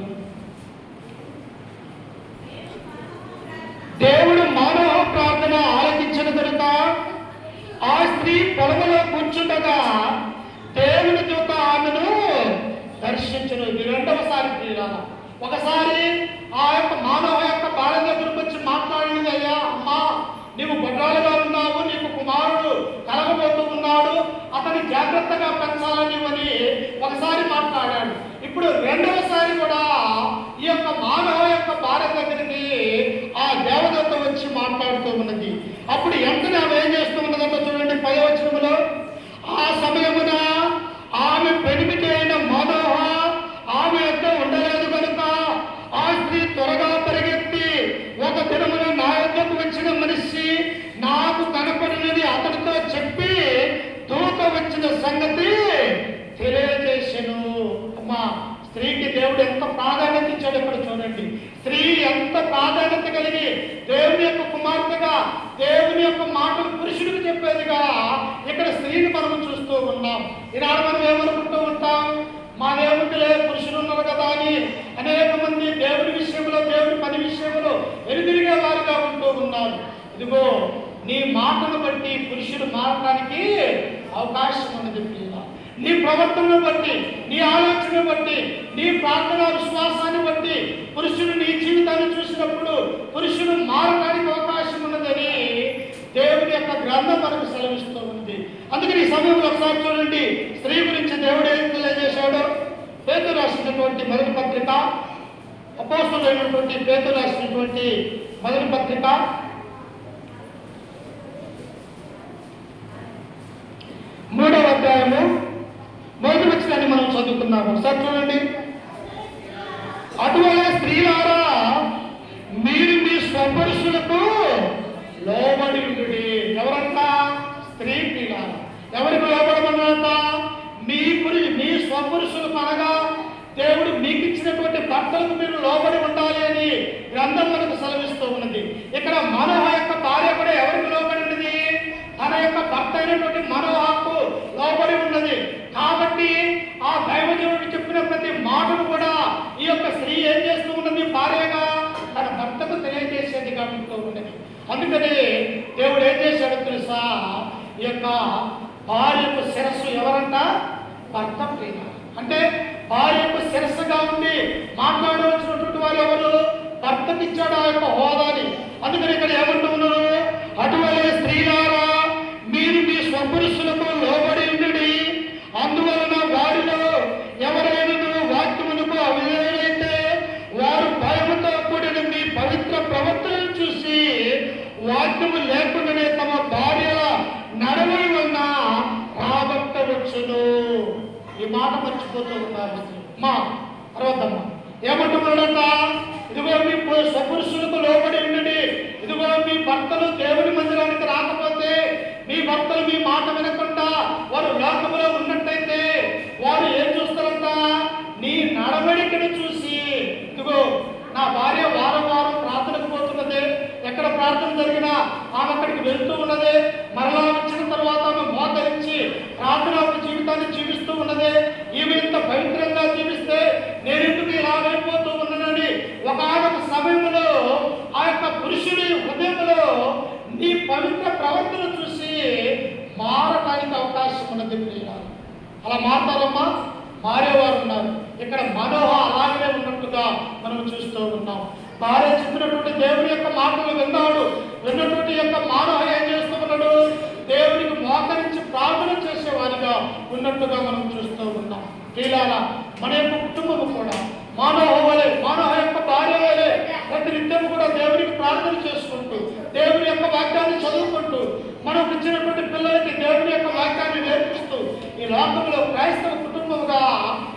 దేవుడు మానవ ప్రార్థన ఆలకించిన కనుక ఆ స్త్రీ పొలములో కూర్చుండగా దేవుని దూత ఆమెను దర్శించను. ఇది రెండవసారి ప్రియులారా. ఒకసారి ఆ యొక్క మానవ యొక్క భార్య దగ్గరకు వచ్చి మాట్లాడింది, అయ్యా అమ్మా నీవు గొడ్రాలుగా ఉన్నావు, నీకు కుమారుడు కలగబోతూ ఉన్నాడు, అతని జాగ్రత్తగా పెంచాలని అని ఒకసారి మాట్లాడాడు. ఇప్పుడు రెండవసారి కూడా ఈ యొక్క మానవ యొక్క భార్య దగ్గరికి ఆ దేవదత్త వచ్చి మాట్లాడుతూ ఉన్నది. అప్పుడు వెంటనే ఆమె ఏం చేస్తూ ఉన్నదంటే చూడండి 10వ వచనములో, ఆ సమయమున ఆమె పెనిమిటి అయిన మానవ ఆమె యొక్క ఉండలేదు కనుక ఆ స్త్రీ త్వరగా పరిగెత్తి ఒక దినమున నా యొద్దకు వచ్చిన మనిషి నాకు కనపడినది అతడితో చెప్పి దూత వచ్చిన సంగతి తెలియజేసెను. అమ్మా, స్త్రీకి దేవుడు ఎంత ప్రాధాన్యత ఇచ్చాడు ఇక్కడ చూడండి. స్త్రీ ఎంత ప్రాధాన్యత కలిగి దేవుని యొక్క కుమార్తెగా, దేవుని యొక్క మాటలు పురుషుడికి చెప్పేదిగా ఇక్కడ స్త్రీని మనం చూస్తూ ఉన్నాం. ఈనాడు మనం ఏమనుకుంటూ ఉంటాం? మా దేవుడిలే పురుషులు ఉన్నారు కదా అని అనేక మంది దేవుడి విషయంలో, దేవుడి పని విషయంలో ఎదురుతిరిగే వారుగా ఉంటూ ఉన్నారు. ఇదిగో నీ మాటను బట్టి పురుషుడు మారడానికి అవకాశం ఉన్నది ప్రియుల. నీ ప్రవర్తనను బట్టి, నీ ఆలోచన బట్టి, నీ ప్రార్థన విశ్వాసాన్ని బట్టి పురుషుడు నీ జీవితాన్ని చూసినప్పుడు పురుషుడు మారడానికి అవకాశం ఉన్నదని దేవుడి యొక్క గ్రంథం మనకు సెలవిస్తూ ఉంది. అందుకని ఈ సమయంలో ఒకసారి చూడండి, స్త్రీ గురించి దేవుడు ఏం తెలియజేశాడో. పేతురు రాసినటువంటి మొదటి అపోస్తలుడైనటువంటి పేతురు రాసినటువంటి మొదటి పత్రిక 3వ అధ్యాయము 1వ వచనాన్ని మనం చదువుకున్నాము. సార్ చూడండి. అటువలే స్త్రీలారా మీరు మీ స్వపురుషులకు లోబడి ఉండుడి. ఎవరంట? స్త్రీ పిల్లారా. ఎవరికి లోబడమన్నారంట? మీ స్వపురుషులకు, అనగా దేవుడు మీకు ఇచ్చినటువంటి భర్తలకు మీరు లోబడి ఉండాలి అని గ్రంథం మనకు సెలవిస్తూ ఉన్నది. ఇక్కడ మనోహ యొక్క భార్య కూడా ఎవరికి లోబడి ఉన్నది? తన యొక్క భర్త అయినటువంటి మనోహకు లోబడి ఉన్నది. కాబట్టి ఆ దైవజనుడు చెప్పిన ప్రతి మాటను కూడా ఈ యొక్క స్త్రీ ఏం చేస్తూ ఉన్నది? భార్యగా తన భర్తకు తెలియజేసేది కాబట్టి ఉన్నది. అందుకని దేవుడు ఏం చేశాడో తెలుసా? ఈ యొక్క భార్యకు శిరస్సు ఎవరంట? భర్త ప్రియ. అంటే భార్యకు శిరస్సుగా ఉండి మాట్లాడవలసినటువంటి వారు ఎవరు? భర్తకి ఇచ్చాడు ఆ యొక్క హోదాని. అందుకని ఇక్కడ ఏమంటూ ఉన్నారు? అటువలే స్త్రీలారా మీరు మీ స్వపురుషులకు లోబడి ఉండుడి. అందువలన వారిలో ఎవరైనా వాక్యమునకు అవిధేయులైతే వారు భయముతో కూడిన మీ పవిత్ర ప్రవర్తనను చూసి వాక్యము లేకుండానే తమ భార్యల నడవడి వలన రాబట్టవచ్చును. ఈ మాట మర్చిపోతూ ఉన్నారు మా అరవద్దమ్మ. ఏమంటున్నాడంట? ఇదిగో మీ స్వపురుషులకు లోబడి ఉండండి. ఇదిగో మీ భర్తలు దేవుని మందిరానికి రాకపోతే, మీ భర్తలు మీ మాట వినకుండా వారు లోకములో ఉన్నట్టయితే వారు ఏం చూస్తారంట? నీ నడవడికను చూసి, ఇదిగో నా భార్య వారం వారం ప్రార్థనకు పోతున్నది, ఎక్కడ ప్రార్థన జరిగినా ఆమె అక్కడికి వెళ్తూ ఉన్నది, మరలా వచ్చిన తర్వాత ఆమె మోకరించి ప్రార్థన జీవితాన్ని జీవిస్తూ ఉన్నది, ఈమె ఇంత పవిత్రంగా జీవిస్తే నేను ఎందుకు ఇలా అయిపోతూ ఉన్నానని ఒకనొక సమయంలో ఆ యొక్క పురుషుడి హృదయంలో నీ పవిత్ర ప్రవర్తన చూసి మారటానికి అవకాశం ఉన్నది. అలా మారతారమ్మా? మారేవారు ఉన్నారు. ఇక్కడ మనోహ అలాగే ఉన్నట్టుగా మనం చూస్తూ ఉన్నాం. భార్య చెప్పినటువంటి దేవుని యొక్క మాటలు విన్నటువంటి యొక్క మానవ ఏం చేస్తూ ఉన్నాడు? దేవునికి మోకరించి ప్రార్థన చేసేవారిగా ఉన్నట్టుగా మనం చూస్తూ ఉన్నాం. ప్రియులారా, మన యొక్క కుటుంబము కూడా మానవ యొక్క భార్య వలె ప్రతి నిత్యం కూడా దేవునికి ప్రార్థన చేసుకుంటూ, దేవుని యొక్క వాక్యాన్ని చదువుకుంటూ, మనకు ఇచ్చినటువంటి పిల్లలకి దేవుని యొక్క వాక్యాన్ని నేర్పిస్తూ ఈ లోకంలో క్రైస్తవ కుటుంబముగా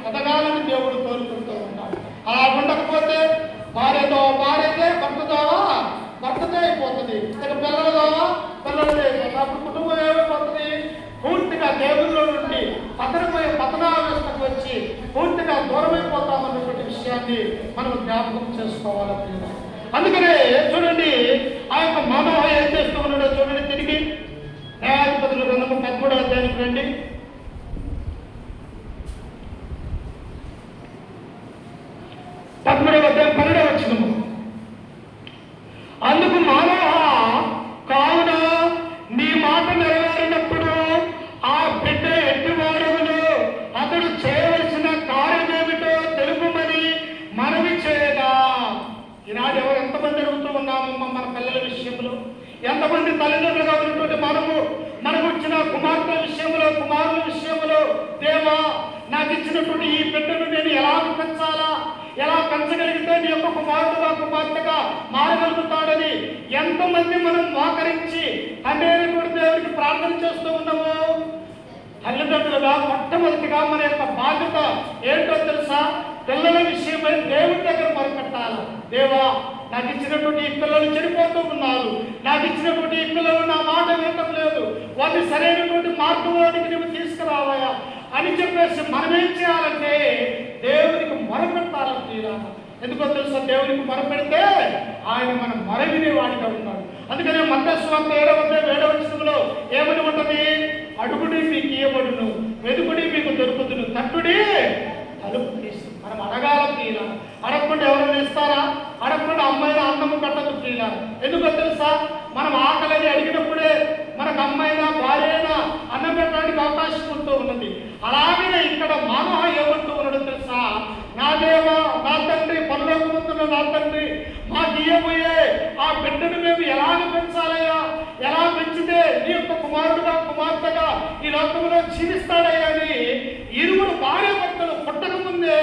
ఎదగాలని దేవుడు కోరుకుంటూ ఉన్నాడు. అలా ఉండకపోతే భార్యతో భార్యతే, భర్తతో అయిపోతుంది. ఇక పిల్లలతో పిల్లలతో అయిపోతుంది. అప్పుడు కుటుంబం ఏమైపోతుంది? పూర్తిగా దేవుల్లో నుండి పతనావస్థకు వచ్చి పూర్తిగా దూరమైపోతామన్నటువంటి విషయాన్ని మనం జ్ఞాపకం చేసుకోవాలి. అందుకనే చూడండి, ఆ యొక్క మనోహ ఏం చేస్తూ ఉన్నాడో చూడండి. తిరిగి న్యాయాధిపతుల గ్రంథము 13వ అధ్యాయానికి రండి. 13వ అధ్యాయం 12వ వచనము. అందుకు మనోహ, కావున నీ మాట నెరవేరినప్పుడు ఆ బిడ్డ ఎట్టివాడవును, అతడు చేయవలసిన కార్యమేమిటో తెలుపుమని మనవి చేయగా. ఈనాడు ఎంతమంది అడుగుతూ ఉన్నామమ్మా మన పిల్లల విషయంలో? ఎంతమంది తల్లిదండ్రులుగా ఉన్నటువంటి మనకు ఇచ్చిన కుమార్తె విషయంలో, కుమారుల విషయంలో, దేవా నాకు ఇచ్చినటువంటి ఈ బిడ్డను నేను ఎలా పెంచాలా, ఎలా పెంచగలిగితే నీ యొక్క కుమార్తెగా మారగలుగుతాడని ఎంతమంది మనం మోకరించి అనేటువంటి దేవుడికి ప్రార్థన చేస్తూ ఉన్నాము? తల్లిదండ్రులుగా మొట్టమొదటిగా మన యొక్క బాధ్యత ఏంటో తెలుసా? పిల్లల విషయమై దేవుడి దగ్గర మొరపెట్టాలి. దేవా, నాకు ఇచ్చినటువంటి ఈ పిల్లలు చెడిపోతూ ఉన్నారు, నాకు ఇచ్చినటువంటి ఈ పిల్లలు నా మాట వినటం లేదు, వారిని సరైనటువంటి మార్గంలోనికి నువ్వు తీసుకురావయా అని చెప్పేసి మనం ఏం చేయాలంటే దేవునికి మొరపెట్టాలని. ఎందుకో తెలుసా? దేవునికి మొరపెడితే ఆయన మనం మొరవినే వాడిగా ఉన్నాడు. అందుకనే మత్తయి సువార్త 7వ అధ్యాయం 7వ వచనంలో ఏమని ఉంటుంది? అడుగుడి మీకు ఇయ్యబడును, వెదుకుడి మీకు దొరుకుతును, తట్టుడి తలుపు తీసి. మనం అడగాల ప్రియుల. అడగకుండా ఎవరైనా ఇస్తారా? అడగకుండా అమ్మాయిన అన్నము కట్టదు ప్రియుల. ఎందుకో తెలుసా? మనం ఆకలిని అడిగినప్పుడే మనకు అమ్మాయినా భార్యైనా అన్నం పెట్టడానికి అవకాశం ఉంటూ ఉన్నది. అలాగే ఇక్కడ మనోహ ఏమంటూ ఉన్నాడు తెలుసా? నా దేవా, నా తండ్రి, పరలోకమందున్న నా తండ్రి, మాకు ఇయ్యబోయే ఆ బిడ్డను మేము ఎలాగ పెంచాలయ్యా? ఎలా పెంచితే నీ యొక్క కుమారుడుగా కుమార్తెగా ఈ లోకంలో జీవిస్తాడయ్యా అని ఇరువురు భార్య భర్తలు పుట్టక ముందే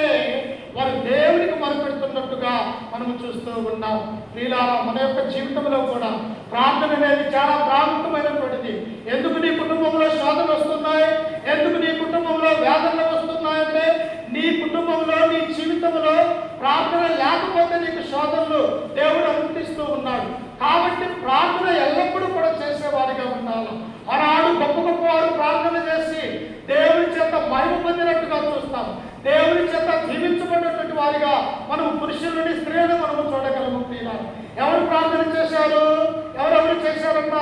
వారు దేవునికి మొరపెడుతున్నట్టుగా మనము చూస్తూ ఉన్నాం. ప్రియులారా, మన యొక్క జీవితంలో కూడా ప్రార్థన అనేది చాలా ప్రాముఖ్యమైనటువంటిది. ఎందుకు నీ కుటుంబంలో శోధనలు వస్తున్నాయి, ఎందుకు నీ కుటుంబంలో వేదనలు వస్తున్నాయంటే నీ కుటుంబంలో నీ జీవితంలో ప్రార్థన లేకపోతే నీకు శోధనలు దేవుడు అనుమతిస్తూ ఉన్నాడు. కాబట్టి ప్రార్థన ఎల్లప్పుడూ కూడా చేసేవారిగా ఉండాలి. ఆనాడు గొప్ప గొప్ప వారు ప్రార్థన చేసి దేవుని చేత మహిమ పొందినట్టుగా చూస్తాం. దేవుని చేత జీవించబడినటువంటి వారిగా మనం పురుషులని స్త్రీలను మనము చూడగలము. ప్రియులారా, ఎవరు ప్రార్థన చేశారు? ఎవరెవరు చేశారంట?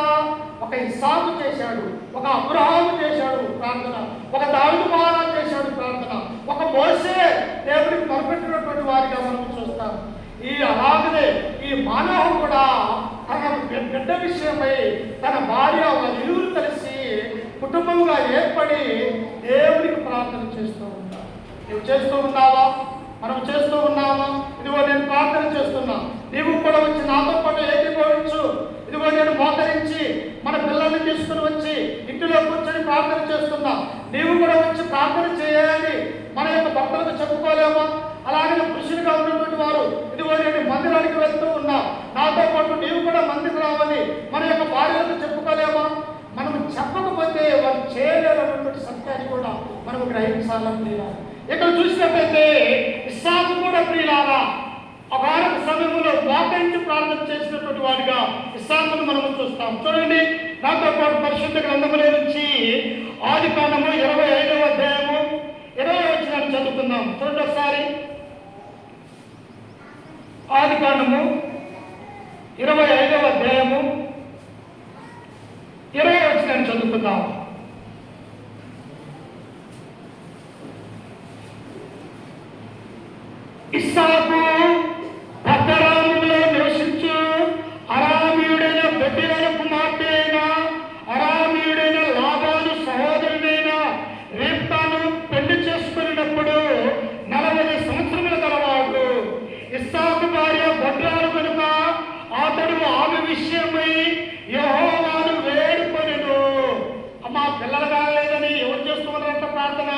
ఒక ఇస్సాకు చేశాడు, ఒక అబ్రహాము చేశాడు ప్రార్థన, ఒక దావీదు మహారాజు చేశాడు ప్రార్థన, ఒక మోషే దేవుడికి మొరపెట్టినటువంటి వారిగా మనం చూస్తాం. అలాగనే ఈ మానవ కూడా తన బిడ్డ విషయమై తన భార్య ఇరువురు కలిసి కుటుంబంగా ఏర్పడి దేవుడికి ప్రార్థన చేస్తూ ఉంటారు. నువ్వు చేస్తూ ఉన్నావా? మనం చేస్తూ ఉన్నామా? ఇదిగో నేను ప్రార్థన చేస్తున్నా, నీవు కూడా వచ్చి నాతో పాటు ఏకీభవించు. ఇదిగో నేను మోకరించి మన పిల్లల్ని తీసుకుని వచ్చి ఇంటిలో కూర్చొని ప్రార్థన చేస్తున్నా, నీవు కూడా వచ్చి ప్రార్థన చేయాలని మన యొక్క భక్తులకు చెప్పుకోలేమా? అలాగే పురుషులుగా ఉన్నటువంటి వారు ఇదిగో నేను మందిరానికి వెళ్తూ ఉన్నా, నాతో పాటు నీవు కూడా మందిరం రావని మన యొక్క భార్యలకు చెప్పుకోలేమా? మనం చెప్పకపోతే వారు చేయలేనటువంటి సత్యాన్ని కూడా మనం గ్రహించాలని ప్రియులారా. ఇక్కడ చూసినట్లయితే ఇస్సాకు కూడా ప్రియులారా అకాల సమయంలో మోకరించి ప్రార్థన చేసినటువంటి వాడిగా ఇస్సాకును మనము చూస్తాం. చూడండి, నాతో పాటు పరిశుద్ధ గ్రంథములో నుంచి ఆదికాండము 25వ అధ్యాయము 20వ వచనాన్ని చదువుకుందాం. చూడండి ఒకసారి. ఆదికాండము 25వ అధ్యాయము 20వ వచనాన్ని చదువుకుందాం. ఇస్సాకు పద్దరాములో నివసించు అరామీయుడైన బెతుయేలు కుమార్తె అయిన అరామీయుడైన లాబాను సహోదరుడైన రిబ్కాను పెళ్లి చేసుకున్నప్పుడు 40 సంవత్సరముల గలవాడు. ఇస్సాకు భార్య గొడ్రాలు కనుక అతడు ఆమె విషయమై యెహోవాను వేడుకొనెను. అమ్మా, పిల్లలు కాలేదని ఎవరు చేస్తున్నారంట ప్రార్థన?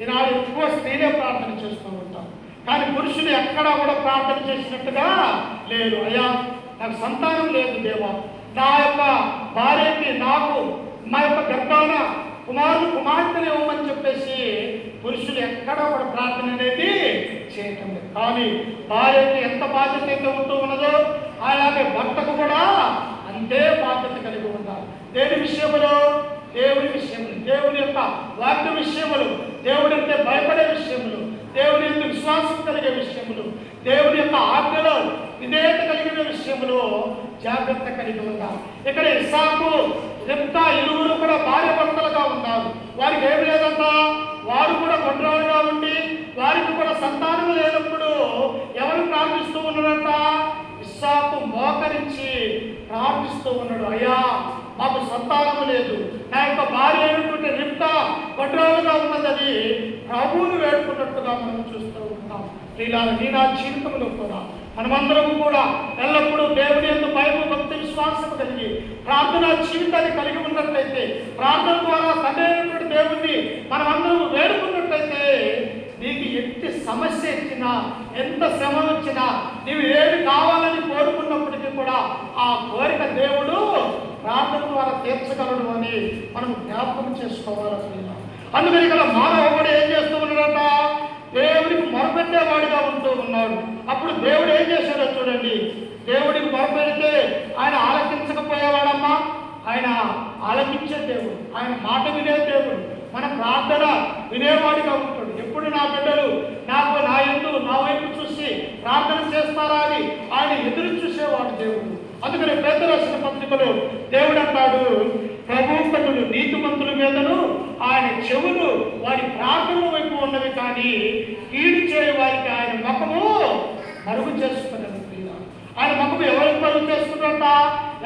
ఈనాడు ఎక్కువ స్త్రీలే ప్రార్థన చేస్తూ ఉంటాం, కానీ పురుషులు ఎక్కడా కూడా ప్రార్థన చేసినట్టుగా లేరు. అయ్యా, నాకు సంతానం లేదు దేవా, నా యొక్క భార్యకి నాకు మా యొక్క గర్భాన కుమార్తెలు ఇవ్వమని చెప్పేసి పురుషులు ఎక్కడా కూడా ప్రార్థన అనేది చేయటం లేదు. కానీ భార్యకి ఎంత బాధ్యత అయితే ఉంటూ ఉన్నదో అలాగే భర్తకు కూడా అంతే బాధ్యత కలిగి ఉండాలి. దేని విషయంలో? దేవుని విషయములు, దేవుని యొక్క వాక్య విషయములు, దేవుడి అంటే భయపడే విషయములు, దేవుని యొక్క విశ్వాసం కలిగే విషయములు, దేవుని యొక్క ఆజ్ఞలో విధేయత కలిగిన విషయములు జాగ్రత్త కలిగి ఉన్నారు. ఇక్కడ ఇస్సాకు రిబ్కా ఇరువురు కూడా భార్య భర్తలుగా ఉన్నారు. వారికి ఏమి లేదంట, వారు కూడా గొడ్రాలుగా ఉండి వారికి కూడా సంతానం లేనప్పుడు ఎవరు ప్రార్థిస్తూ ఉన్నారంట? ఇస్సాకు మోకరించి ప్రార్థిస్తూ ఉన్నాడు. అయ్యా, మాకు సంతానము లేదు, నా యొక్క భార్య అయినటువంటి రిబ్కా గొడ్రాలుగా ఉన్నదని ప్రభువును వేడుకున్నట్టుగా మనం చూస్తూ ఉంటాం. ప్రియులారా, నీ నా జీవితంలో కూడా మనమందరము కూడా ఎల్లప్పుడూ దేవుని యందు భయము భక్తి విశ్వాసం కలిగి ప్రార్థనా జీవితాన్ని కలిగి ఉన్నట్లయితే, ప్రార్థన ద్వారా తండ్రి అయినటువంటి దేవుణ్ణి మనమందరము వేడుకున్నట్లయితే నీకు ఎట్టి సమస్య ఇచ్చినా ఎంత శ్రమ వచ్చినా నీవు ఏది కావాలని కోరుకున్నప్పటికీ కూడా ఆ కోరిక దేవుడు ప్రార్థన ద్వారా తీర్చగలడు అని మనం జ్ఞాపకం చేసుకోవాలి. అందుకని ఇక్కడ మానవుడు ఏం చేస్తూ ఉన్నాడట? దేవుడికి మొరపెట్టేవాడిగా ఉంటూ ఉన్నాడు. అప్పుడు దేవుడు ఏం చేశాడో చూడండి. దేవుడికి మొరపెడితే ఆయన ఆలకించకపోయేవాడమ్మా, ఆయన ఆలకించే దేవుడు, ఆయన మాట వినే దేవుడు, మన ప్రార్థన వినేవాడిగా ఉంటాడు. ఎప్పుడు నా బిడ్డలు నాకు నా వైపు చూసి ప్రార్థన చేస్తారా అని ఆయన ఎదురు చూసేవాడు దేవుడు. అందుకని పేతురు రాసిన పత్రికలో దేవుడు అంటాడు, ప్రభువు కన్నులు నీతిమంతుల మీదను ఆయన చెవులు వారి ప్రార్థన వైపు ఉన్నవి, కానీ కీడు చేయ వారికి ఆయన ముఖము మరుగు చేసుకున్నది. ఆయన ముఖము ఎవరికి మరుగు చేసుకున్నారట?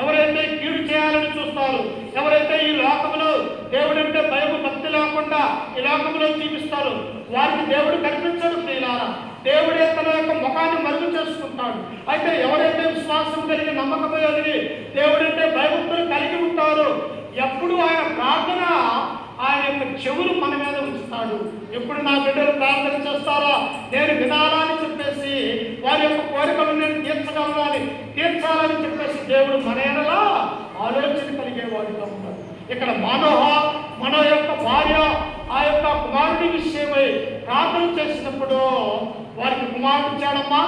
ఎవరైతే కీడు చేయాలని చూస్తారు, ఎవరైతే ఈ లోకంలో దేవుడంటే భయము భక్తి లేకుండా ఈ లోకంలో జీవిస్తారు, వారికి దేవుడు కనిపించడు. ప్రియులారా, దేవుడే తన యొక్క ముఖాన్ని మరుగు చేసుకుంటాడు. అయితే ఎవరైతే విశ్వాసం కలిగి నమ్మకం కలిగి దేవుడంటే భయభక్తులు కలిగి ఉంటారో ఎప్పుడు ఆయన ప్రార్థన ఆయన యొక్క చెవులు మన మీద ఉంచుతాడు. ఎప్పుడు నా బిడ్డలు ప్రార్థన చేస్తారో నేను వినాలని చెప్పేసి వారి యొక్క చెప్పేసి దేవుడు మన ఎడలా ఆలోచన కలిగేవాడుగా ఉన్నాడు. ఇక్కడ మనో యొక్క భార్య ఆ యొక్క కుమారుడి విషయమై ప్రార్థన చేసినప్పుడు వారికి కుమారుడు ఇచ్చాడమ్మా,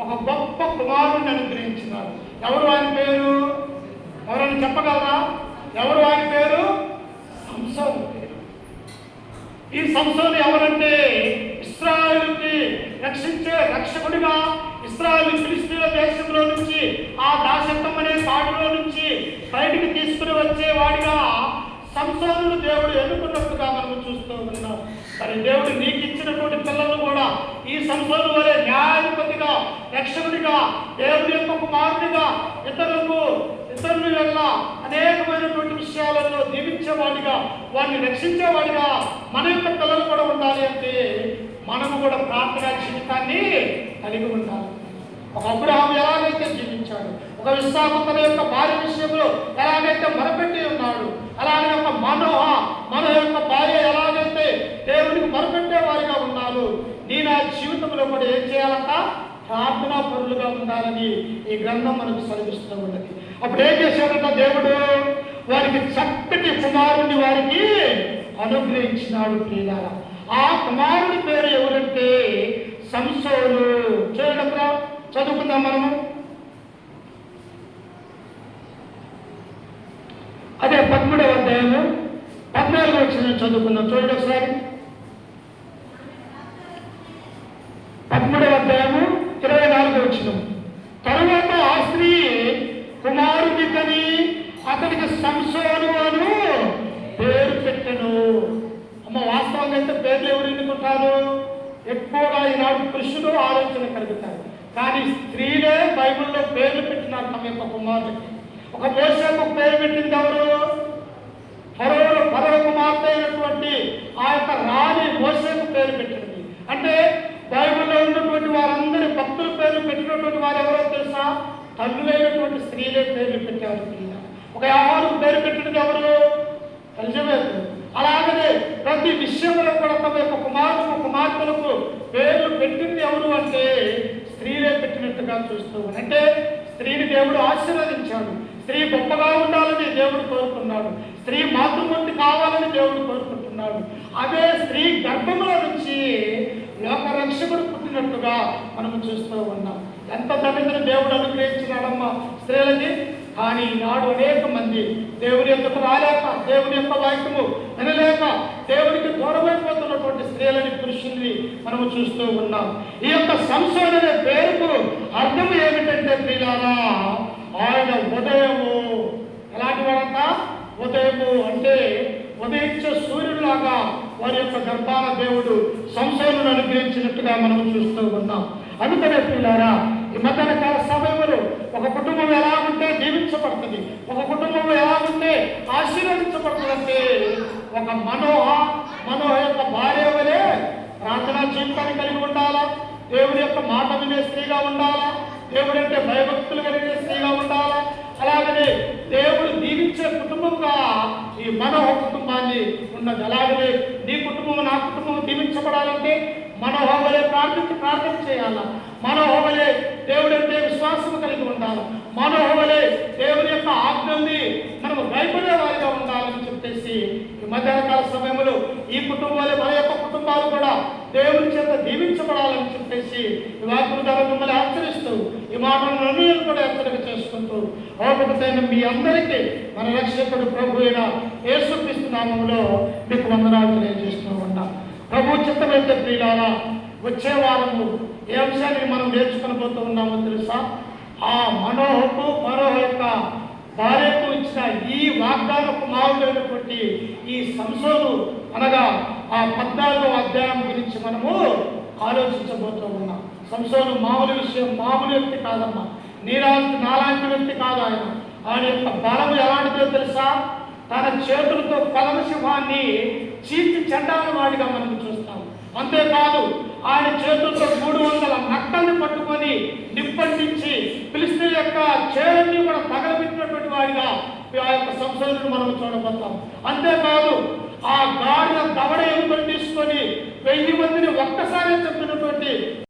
ఒక గొప్ప కుమారుడిని అనుగ్రహించినాడు. ఎవరు ఆయన పేరు? ఎవరైనా చెప్పగలరా? ఎవరు ఆయన పేరు? సంసోను. ఈ సంసోను ఎవరంటే ఇశ్రాయేలుకి రక్షించే రక్షకుడిగా, ఇశ్రాయేలు ఫిలిష్తీయుల దేశంలో నుంచి, ఆ దాసత్వం అనే కాడులో నుంచి బయటికి తీసుకుని వచ్చేవాడిగా సంసోనుడు దేవుడు ఎన్నుకున్నట్టుగా మనం చూస్తూ ఉన్నాం. మరి దేవుడు నీకు ఇచ్చినటువంటి పిల్లలు కూడా ఈ సంసోను వలె న్యాయాధిపతిగా, రక్షకుడిగా, దేవుడి యొక్క కుమారుడిగా, ఇతరుల వల్ల అనేకమైనటువంటి విషయాలలో దీవించేవాడిగా, వాడిని రక్షించేవాడిగా మన యొక్క పిల్లలు కూడా ఉండాలి అంటే మనము కూడా ప్రార్థనా జీవితాన్ని కలిగి ఉండాలి. ఒక అబ్రహాము ఎలాగైతే జీవించాడు, ఒక ఇస్సాకు తన యొక్క భార్య విషయంలో ఎలాగైతే మొరపెట్టి ఉన్నాడు, అలాగే ఒక మన యొక్క భార్య ఎలాగైతే దేవుడికి మొరపెట్టే వారిగా ఉన్నారు, నీ నా జీవితంలో కూడా ఏం చేయాలంట? ప్రార్థనా పరులుగా ఉండాలని ఈ గ్రంథం మనకు సెలవిస్తూ ఉన్నది. అప్పుడు ఏం చేశాడంట? దేవుడు వారికి చక్కటి కుమారుని వారికి అనుగ్రహించినాడు. ప్రియులారా, ఆ కుమారుడి పేరు ఎవరంటే సంసోను. చూడండి, చదువుకుందాం మనము. అదే 13వ అధ్యాయము 14వ వచనం చదువుకుందాం. చూడండి ఒకసారి. 13వ అధ్యాయము 24వ వచనం. తరువాత ఆ స్త్రీ కుమారుడి కని అతనికి సంసోను అను పేరు పెట్టెను. అమ్మ, వాస్తవంగా అయితే పేర్లు ఎవరు ఎన్నుకుంటారు? ఎక్కువగా ఈనాడు పురుషులు ఆలోచన కలుగుతారు, కానీ స్త్రీలే బైబిల్లో పేర్లు పెట్టినారు తమ యొక్క కుమారుడికి. ఒక మోషేకు పేరు పెట్టింది ఎవరు? ఫరో కుమార్తె అయినటువంటి ఆ యొక్క రాణి మోషేకు పేరు పెట్టింది. అంటే బైబిల్లో ఉన్నటువంటి వారందరి భక్తుల పేర్లు పెట్టినటువంటి వారు ఎవరో తెలుసా? తల్లులైనటువంటి స్త్రీలే పేర్లు పెట్టారు. ఒక యావారు పేరు పెట్టినది ఎవరు? ఎలిజబెత్. అలాగనే ప్రతి విషయంలో కూడా తమ యొక్క కుమార్తెలకు పేర్లు పెట్టింది ఎవరు అంటే స్త్రీలే పెట్టినట్టుగా చూస్తూ. అంటే స్త్రీని దేవుడు ఆశీర్వదించాడు. స్త్రీ గొప్పగా ఉండాలని దేవుడు కోరుకున్నాడు. స్త్రీ మాతృమూర్తి కావాలని దేవుడు కోరుకుంటున్నాడు. అదే స్త్రీ గర్భంలో నుంచి లోక రక్షకుడు పుట్టినట్టుగా మనము చూస్తూ ఉన్నాం. ఎంత ధన్యతను దేవుడు అనుగ్రహించినాడమ్మా స్త్రీలకి. కానీ ఈనాడు అనేక మంది దేవుని యొక్క రాలేక, దేవుని యొక్క వాక్యము వినలేక దేవునికి దూరమైపోతున్నటువంటి స్త్రీలని, పురుషుల్ని మనము చూస్తూ ఉన్నాం. ఈ యొక్క సంసోను అనే పేరుకు అర్థం ఏమిటంటే ప్రియులారా, ఆయన ఉదయము. ఎలాంటి వాడంట? ఉదయము అంటే ఉదయించే సూర్యుడిలాగా వారి యొక్క గర్భాన దేవుడు సంసోనును అనుగ్రహించినట్టుగా మనం చూస్తూ ఉన్నాం. అందుకనే ప్రియులారా, ఈ మధ్యాహ్న కాల సమయంలో ఒక కుటుంబం ఎలా ఉంటే దీవించబడుతుంది, ఒక కుటుంబం ఎలా ఉంటే ఆశీర్వదించబడుతుందంటే ఒక మనో యొక్క భార్య వలె ప్రార్థనా జీవితాన్ని కలిగి ఉండాలా, దేవుడి యొక్క మాట వినే స్త్రీగా ఉండాలా, దేవుడు అంటే భయభక్తులు కలిగే స్త్రీగా ఉండాలా. అలాగనే దేవుడు దీవించే కుటుంబంగా ఈ కుటుంబాన్ని ఉన్నది. అలాగనే నీ కుటుంబం, నా కుటుంబం దీవించబడాలంటే మనోహోబలే ప్రార్థన చేయాలా, మనోహోబలే దేవుడు అంటే విశ్వాసం కలిగి ఉండాలి, మనోహోబలే దేవుని యొక్క ఆజ్ఞల్ని మనము భయపడే వారిగా ఉండాలని చెప్పేసి ఈ మధ్యాహ్నకాల సమయంలో ఈ కుటుంబాలు, మన యొక్క కుటుంబాలు కూడా దేవుని చేత దీవించబడాలని చెప్పేసి ఈ వాక్యం ద్వారా మిమ్మల్ని హెచ్చరిస్తూ, ఈ మాటలను కూడా హెచ్చరిక చేసుకుంటూ అవపతైన మీ అందరికీ మన రక్షకుడు ప్రభు అయిన యేసుక్రీస్తు నామములో మీకు వందనాలు తెలియజేస్తూ ఉంటాం. ప్రభు చిత్తమైతే ప్రియులారా, వచ్చే వారము ఏ అంశాన్ని మనం నేర్చుకుని పోతూ ఉన్నామో తెలుసా? ఆ మనో యొక్క భార్యకు ఇచ్చిన ఈ వాగ్దానపు మావులైనటువంటి ఈ సంసోను అనగా ఆ 14వ అధ్యాయం గురించి మనము ఆలోచించబోతూ ఉన్నాం. సంసోను మామూలు వ్యక్తి కాదమ్మా, నాలాంటి వ్యక్తి కాదు. ఆయన యొక్క బలం ఎలాంటిదో తెలుసా? తన చేతులతో కలమసింహాన్ని చీల్చి చెండాలని వాడిగా మనం చూస్తాం. అంతేకాదు, ఆయన చేతులతో 300 నక్కల్ని పట్టుకొని నిప్పంటించి ఫిలిష్తీయుల యొక్క చేతుల్ని కూడా తగలబెట్టినటువంటి వాడిగా ఆ యొక్క సంసోనును మనం చూడబోతాం. అంతేకాదు, ఆ గాడిద దవడ ఎముకలు తీసుకొని 1000 మందిని ఒక్కసారి చంపినటువంటి